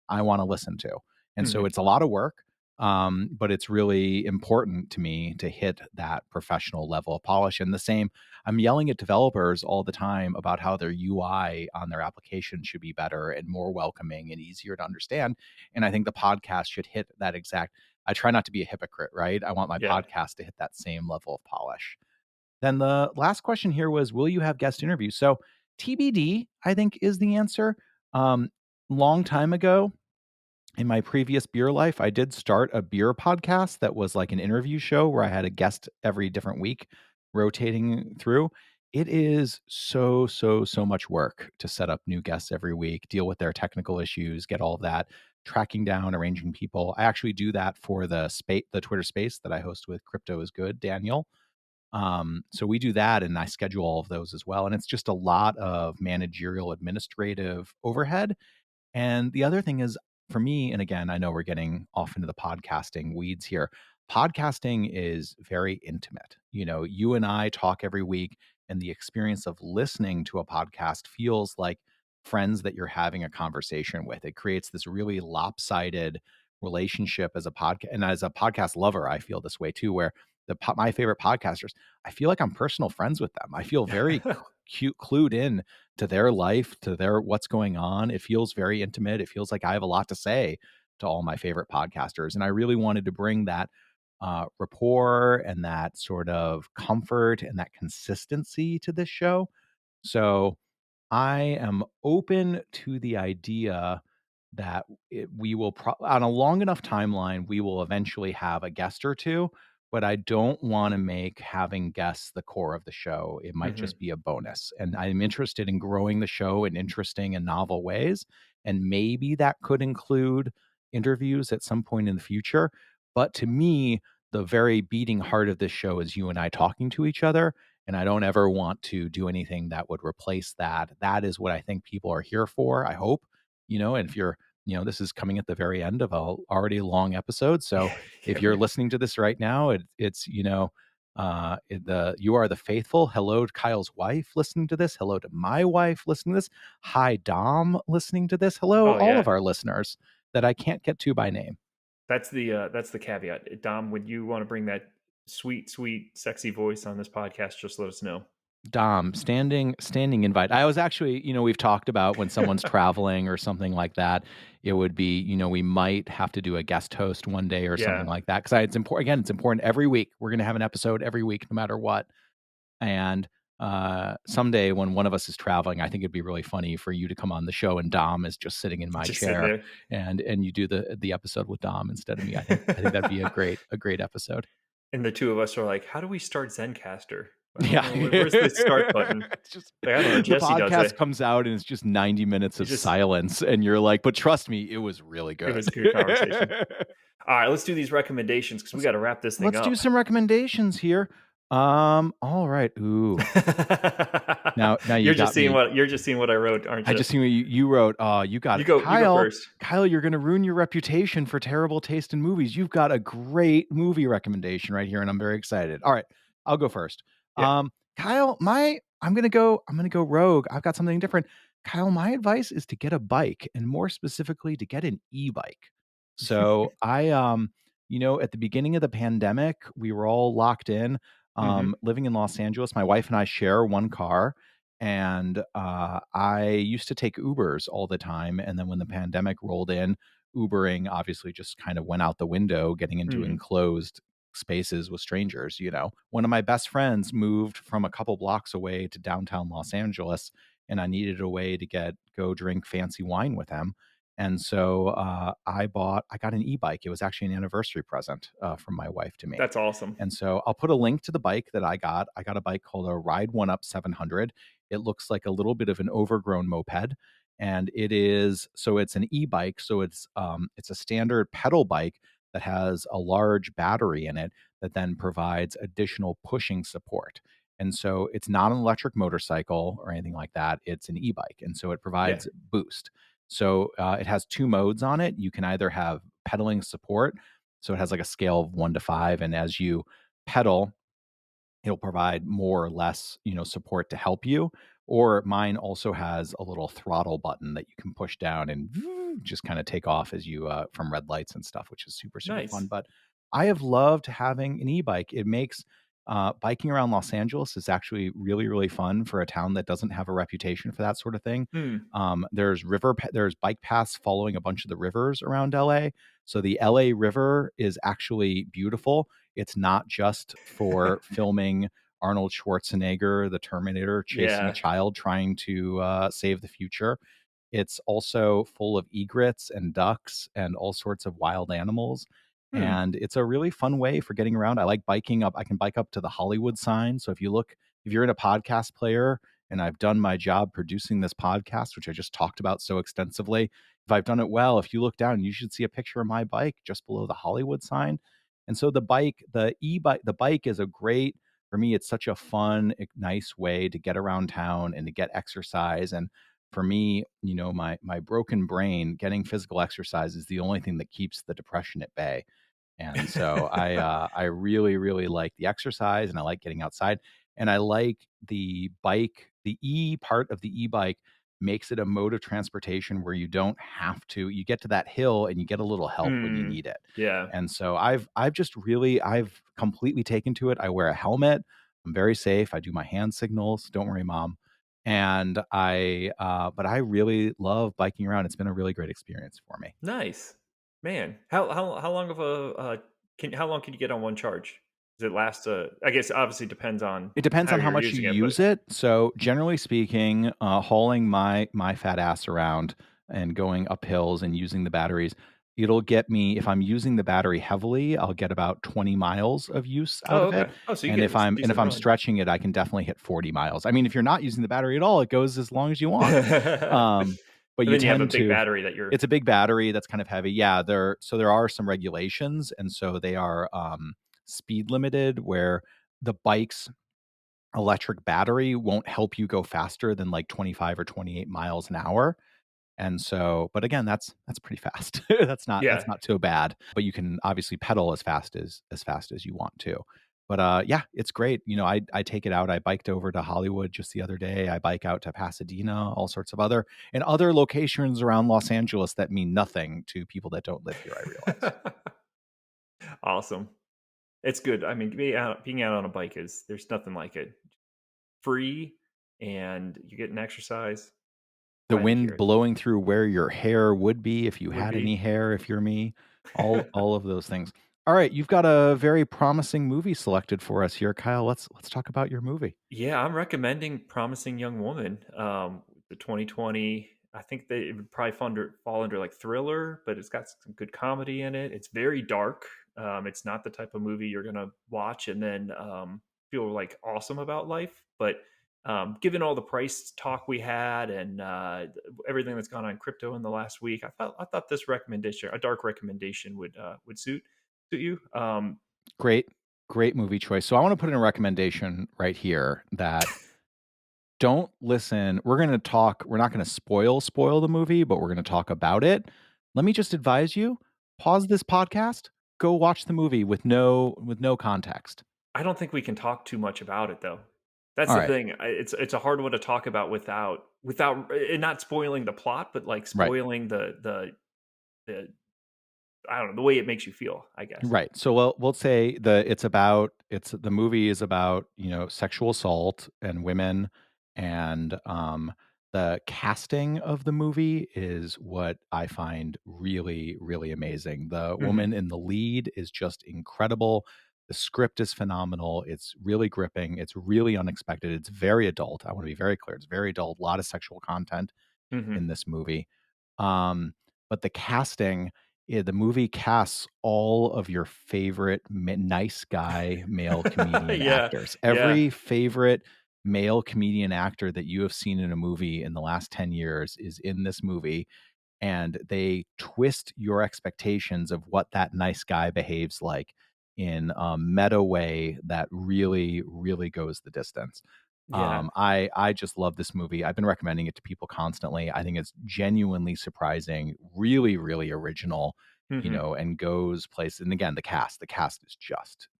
I want to listen to. And so it's a lot of work. But it's really important to me to hit that professional level of polish. And the same, I'm yelling at developers all the time about how their UI on their application should be better and more welcoming and easier to understand. And I think the podcast should hit that exact. I try not to be a hypocrite, right? I want my Yeah. podcast to hit that same level of polish. Then the last question here was, will you have guest interviews? So TBD, I think, is the answer. Long time ago, in my previous beer life, I did start a beer podcast that was like an interview show where I had a guest every different week rotating through. It is so, so, so much work to set up new guests every week, deal with their technical issues, get all of that, tracking down, arranging people. I actually do that for the Twitter space that I host with Crypto is Good, Daniel. So we do that, and I schedule all of those as well. And it's just a lot of managerial administrative overhead. And the other thing is, for me, and again, I know we're getting off into the podcasting weeds here. Podcasting is very intimate. You and I talk every week, and the experience of listening to a podcast feels like friends that you're having a conversation with. It creates this really lopsided relationship as a podcast. And as a podcast lover, I feel this way too, where my favorite podcasters, I feel like I'm personal friends with them. I feel very clued in to their life, to their what's going on. It feels very intimate. It feels like I have a lot to say to all my favorite podcasters. And I really wanted to bring that rapport and that sort of comfort and that consistency to this show. So I am open to the idea that we will, on a long enough timeline, we will eventually have a guest or two, but I don't want to make having guests the core of the show. It might just be a bonus. And I'm interested in growing the show in interesting and novel ways. And maybe that could include interviews at some point in the future. But to me, the very beating heart of this show is you and I talking to each other. And I don't ever want to do anything that would replace that. That is what I think people are here for, I hope. And if you're, this is coming at the very end of a already long episode. So if you're listening to this right now, it's you are the faithful. Hello to Kyle's wife listening to this. Hello to my wife listening to this. Hi, Dom listening to this. Hello, Oh, all yeah. of our listeners that I can't get to by name. That's the caveat. Dom, when you want to bring that sweet, sweet, sexy voice on this podcast, just let us know. Dom, standing invite. I was actually, we've talked about when someone's traveling or something like that, it would be, we might have to do a guest host one day or something like that. Because it's important. Again, it's important every week. We're going to have an episode every week, no matter what. And someday when one of us is traveling, I think it'd be really funny for you to come on the show and Dom is just sitting in my chair, and you do the episode with Dom instead of me. I think that'd be a great episode. And the two of us are like, how do we start Zencaster? Yeah, where's the start button? It's just, like, I don't know. Jesse the podcast does it. comes out and it's just 90 minutes of silence, and you're like, but trust me, it was really good. It was a good conversation. All right, let's do these recommendations because we got to wrap this thing up. Let's do some recommendations here. All right. Ooh. Now you're just seeing what I wrote, aren't you? I just seen what you wrote. You got it. You go first. Kyle, you're going to ruin your reputation for terrible taste in movies. You've got a great movie recommendation right here, and I'm very excited. All right, I'll go first. Yeah. Kyle, I'm gonna go rogue. I've got something different. Kyle, my advice is to get a bike, and more specifically, to get an e-bike. So I, at the beginning of the pandemic, we were all locked in, living in Los Angeles. My wife and I share one car. And I used to take Ubers all the time. And then when the pandemic rolled in, Ubering obviously just kind of went out the window, getting into enclosed spaces with strangers. One of my best friends moved from a couple blocks away to downtown Los Angeles, and I needed a way to go drink fancy wine with him. And so I got an e-bike. It was actually an anniversary present from my wife to me. That's awesome. And so I'll put a link to the bike that I got. I got a bike called a Ride One Up 700. It looks like a little bit of an overgrown moped, and it's an e-bike. So it's a standard pedal bike that has a large battery in it that then provides additional pushing support. And so it's not an electric motorcycle or anything like that. It's an e-bike. And so it Yeah. provides boost. So it has two modes on it. You can either have pedaling support. So it has like a scale of 1 to 5. And as you pedal, it'll provide more or less, support to help you. Or mine also has a little throttle button that you can push down and just kind of take off as you from red lights and stuff, which is super, super fun. Nice. But I have loved having an e-bike. It makes biking around Los Angeles is actually really, really fun for a town that doesn't have a reputation for that sort of thing. Hmm. There's bike paths following a bunch of the rivers around LA. So the LA River is actually beautiful. It's not just for filming Arnold Schwarzenegger, the Terminator, chasing a Yeah. child trying to save the future. It's also full of egrets and ducks and all sorts of wild animals. Hmm. And it's a really fun way for getting around. I like biking up. I can bike up to the Hollywood sign. So if you're in a podcast player and I've done my job producing this podcast, which I just talked about so extensively, if I've done it well, if you look down, you should see a picture of my bike just below the Hollywood sign. And so the bike is a great, for me, it's such a fun, nice way to get around town and to get exercise. And for me, my broken brain, getting physical exercise is the only thing that keeps the depression at bay. And so I really, really like the exercise and I like getting outside. And I like the bike. The E part of the e-bike makes it a mode of transportation where you don't have to, you get to that hill and you get a little help when you Hmm. need it. Yeah. And so I've completely taken to it. I wear a helmet. I'm very safe. I do my hand signals. Don't worry, mom. And but I really love biking around. It's been a really great experience for me. Nice. Man, how long of a how long can you get on one charge? Does it last? I guess obviously depends on It depends how on how you're much you using it, but use it. So generally speaking, hauling my fat ass around and going up hills and using the batteries, it'll get me, if I'm using the battery heavily, I'll get about 20 miles of use out oh, of it. okay. Oh, so you And get if a I'm and if decent I'm run. stretching it, I can definitely hit 40 miles. I mean, if you're not using the battery at all, it goes as long as you want. But Um, but you then you have a tend big to, battery that you're it's a big battery that's kind of heavy. Yeah, there are some regulations, and so they are speed limited where the bikes electric battery won't help you go faster than like 25 or 28 miles an hour. And so, but again, that's pretty fast. That's yeah. not too bad. But you can obviously pedal as fast as you want to. But yeah, it's great. I take it out. I biked over to Hollywood just the other day. I bike out to Pasadena, all sorts of other locations around Los Angeles that mean nothing to people that don't live here, I realize. Awesome. It's good. I mean, being out on a bike is there's nothing like it. Free and you get an exercise. The Glad to wind hear it. blowing through where your hair would be if you Would had any be. hair, if you're me, all of those things. All right, you've got a very promising movie selected for us here, Kyle. Let's talk about your movie. Yeah, I'm recommending Promising Young Woman. The 2020. I think that it would probably fall under like thriller, but it's got some good comedy in it. It's very dark. It's not the type of movie you're gonna watch and then feel like awesome about life. But given all the price talk we had and everything that's gone on crypto in the last week, I thought this recommendation, a dark recommendation, would suit you. Great, great movie choice. So I want to put in a recommendation right here that don't listen. We're not going to spoil the movie, but we're going to talk about it. Let me just advise you, pause this podcast, go watch the movie with no context. I don't think we can talk too much about it though. That's All the right. thing. It's a hard one to talk about without it not spoiling the plot, but like Right. spoiling the I don't know, the way it makes you feel, I guess. Right. So we'll say the movie is about, sexual assault and women, and the casting of the movie is what I find really, really amazing. The woman Mhm. in the lead is just incredible. The script is phenomenal. It's really gripping. It's really unexpected. It's very adult. I want to be very clear. It's very adult. A lot of sexual content in Mhm. this movie. Um, but the movie casts all of your favorite nice guy male comedian Yeah. actors. Yeah. Every favorite male comedian actor that you have seen in a movie in the last 10 years is in this movie. And they twist your expectations of what that nice guy behaves like in a meta way that really, really goes the distance. Yeah. I just love this movie. I've been recommending it to people constantly. I think it's genuinely surprising, really, really original, Mhm. and goes places. And again, the cast is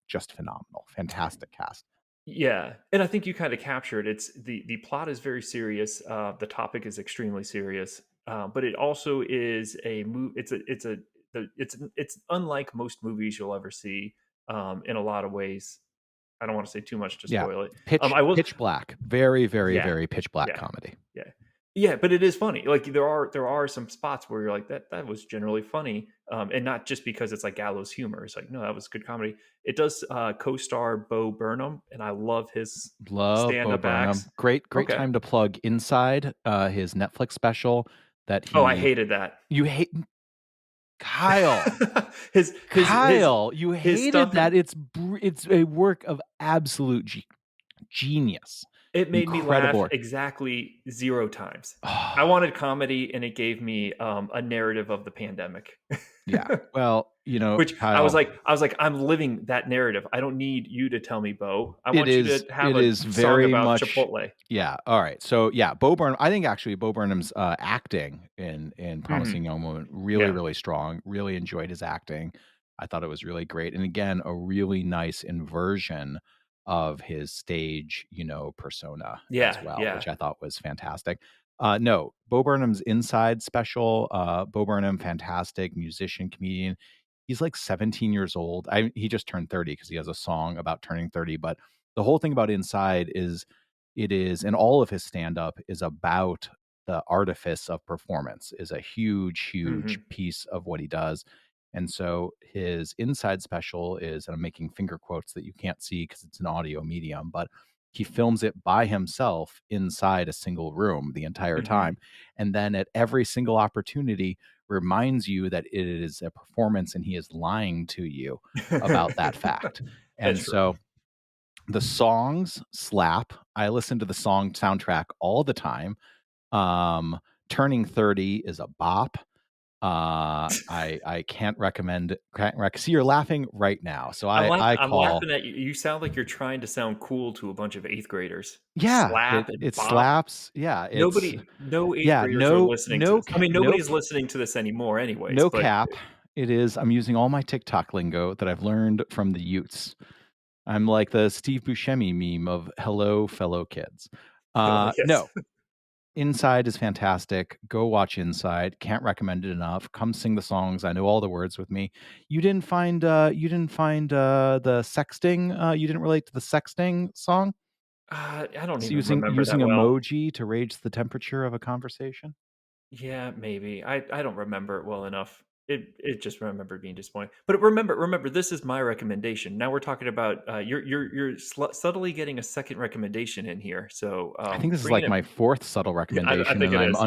just phenomenal. Fantastic cast. Yeah, and I think you kinda captured it's the plot is very serious, the topic is extremely serious, but it also is it's unlike most movies you'll ever see, in a lot of ways. I don't wanna say too much to Yeah. spoil it. Pitch I will pitch black. Very, very, Yeah, very pitch black yeah, comedy. yeah. Yeah, but it is funny, like, there are some spots where you're like, "That was generally funny," and not just because it's, like, gallows humor, it's like, "No, that was good comedy." It does, co-star Bo Burnham, and I love his Love Bo stand-up acts. Burnham. Great Okay. time to plug Inside, his Netflix special that Oh, I he hated that. you hate Kyle. His Kyle, you his hated stuff in that. It's a work of absolute genius. it made me Incredible laugh work. exactly 0 times. I wanted comedy, and it gave me, a narrative of the pandemic. Yeah. Well, Which Kyle, I was like, "I'm living that narrative. I don't need you to tell me, Bo. I it want you is to have it a is song very about much Chipotle." yeah, alright. So, yeah, Bo Burnham I think actually Bo Burnham's, acting in Mhm. Promising Young Woman really, Yeah. really strong, really enjoyed his acting. I thought it was really great, and again, a really nice inversion of his stage, persona as Yeah, well, yeah. which I thought was fantastic. No, Bo Burnham's Inside special, Bo Burnham, fantastic musician, comedian. He's, like, 17 years old. He just turned 30 because he has a song about turning 30, but the whole thing about Inside is it is and all of his stand-up is about the artifice of performance is a huge, huge Mhm. piece of what he does. And so his Inside special is, and I'm making finger quotes that you can't see because it's an audio medium, but he films it by himself inside a single room the entire time. Mhm. And then at every single opportunity reminds you that it is a performance and he is lying to you about that fact. And That's so right. the songs slap. I listen to the song soundtrack all the time. Turning 30 is a bop. I can't see you're laughing right now. So I I'm call laughing at you. You sound like you're trying to sound cool to a bunch of 8th graders. yeah, Slap and it bop. slaps. Yeah, it's No 8th yeah, graders are listening to this. I mean, no nobody's listening to this anymore anyways, no but cap. It is I'm using all my TikTok lingo that I've learned from the Utes. I'm like the Steve Buscemi meme of hello fellow kids. yes. No, Inside is fantastic. Go watch Inside. Can't recommend it enough. Come sing the songs. I know all the words with me. The sexting, you didn't relate to the sexting song? I don't It's even remember using that well. emoji to raise the temperature of a conversation? Yeah, maybe. I don't remember it well enough. It just remembered being disappointing. But remember, this is my recommendation. Now we're talking about you're subtly getting a second recommendation in here. So I think this is bring it like in. my 4th subtle I recommendation, think and it I'm is.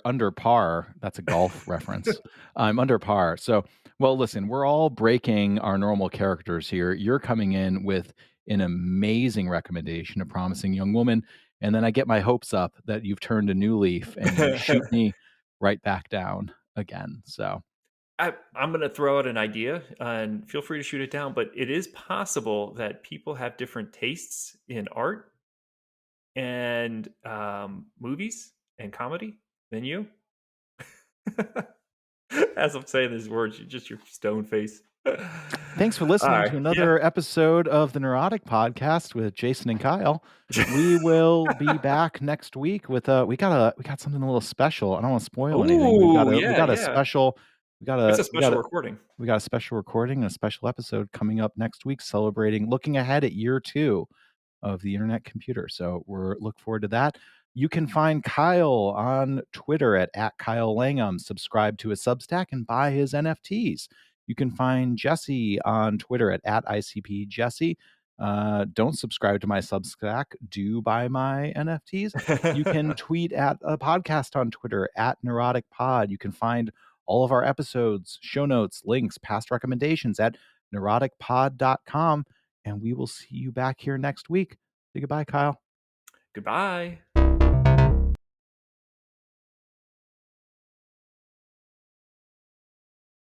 under par. That's a golf reference. I'm under par. So, well, listen, we're all breaking our normal characters here. You're coming in with an amazing recommendation, A Promising Young Woman, and then I get my hopes up that you've turned a new leaf and you shoot me right back down again. So, I'm going to throw out an idea, and feel free to shoot it down. But it is possible that people have different tastes in art and movies and comedy than you. As I'm saying these words, just your stone face. All thanks for listening right. to Yeah. another episode of the Neurotic Podcast with Jason and Kyle. We will be back next week with we got something a little special. I don't want to spoil anything. Oh, We yeah, got a yeah. special It's a special recording. we got a special recording and a special episode coming up next week celebrating looking ahead at year 2 of the internet computer. So we're look forward to that. You can find Kyle on Twitter at Kyle Langham. Subscribe to his Substack and buy his NFTs. You can find Jesse on Twitter at ICP Jesse. Don't subscribe to my Substack. Do buy my NFTs. You can tweet at a podcast on Twitter at Neurotic Pod. You can find all of our episodes, show notes, links, past recommendations at neuroticpod.com. And we will see you back here next week. Say goodbye, Kyle. Goodbye.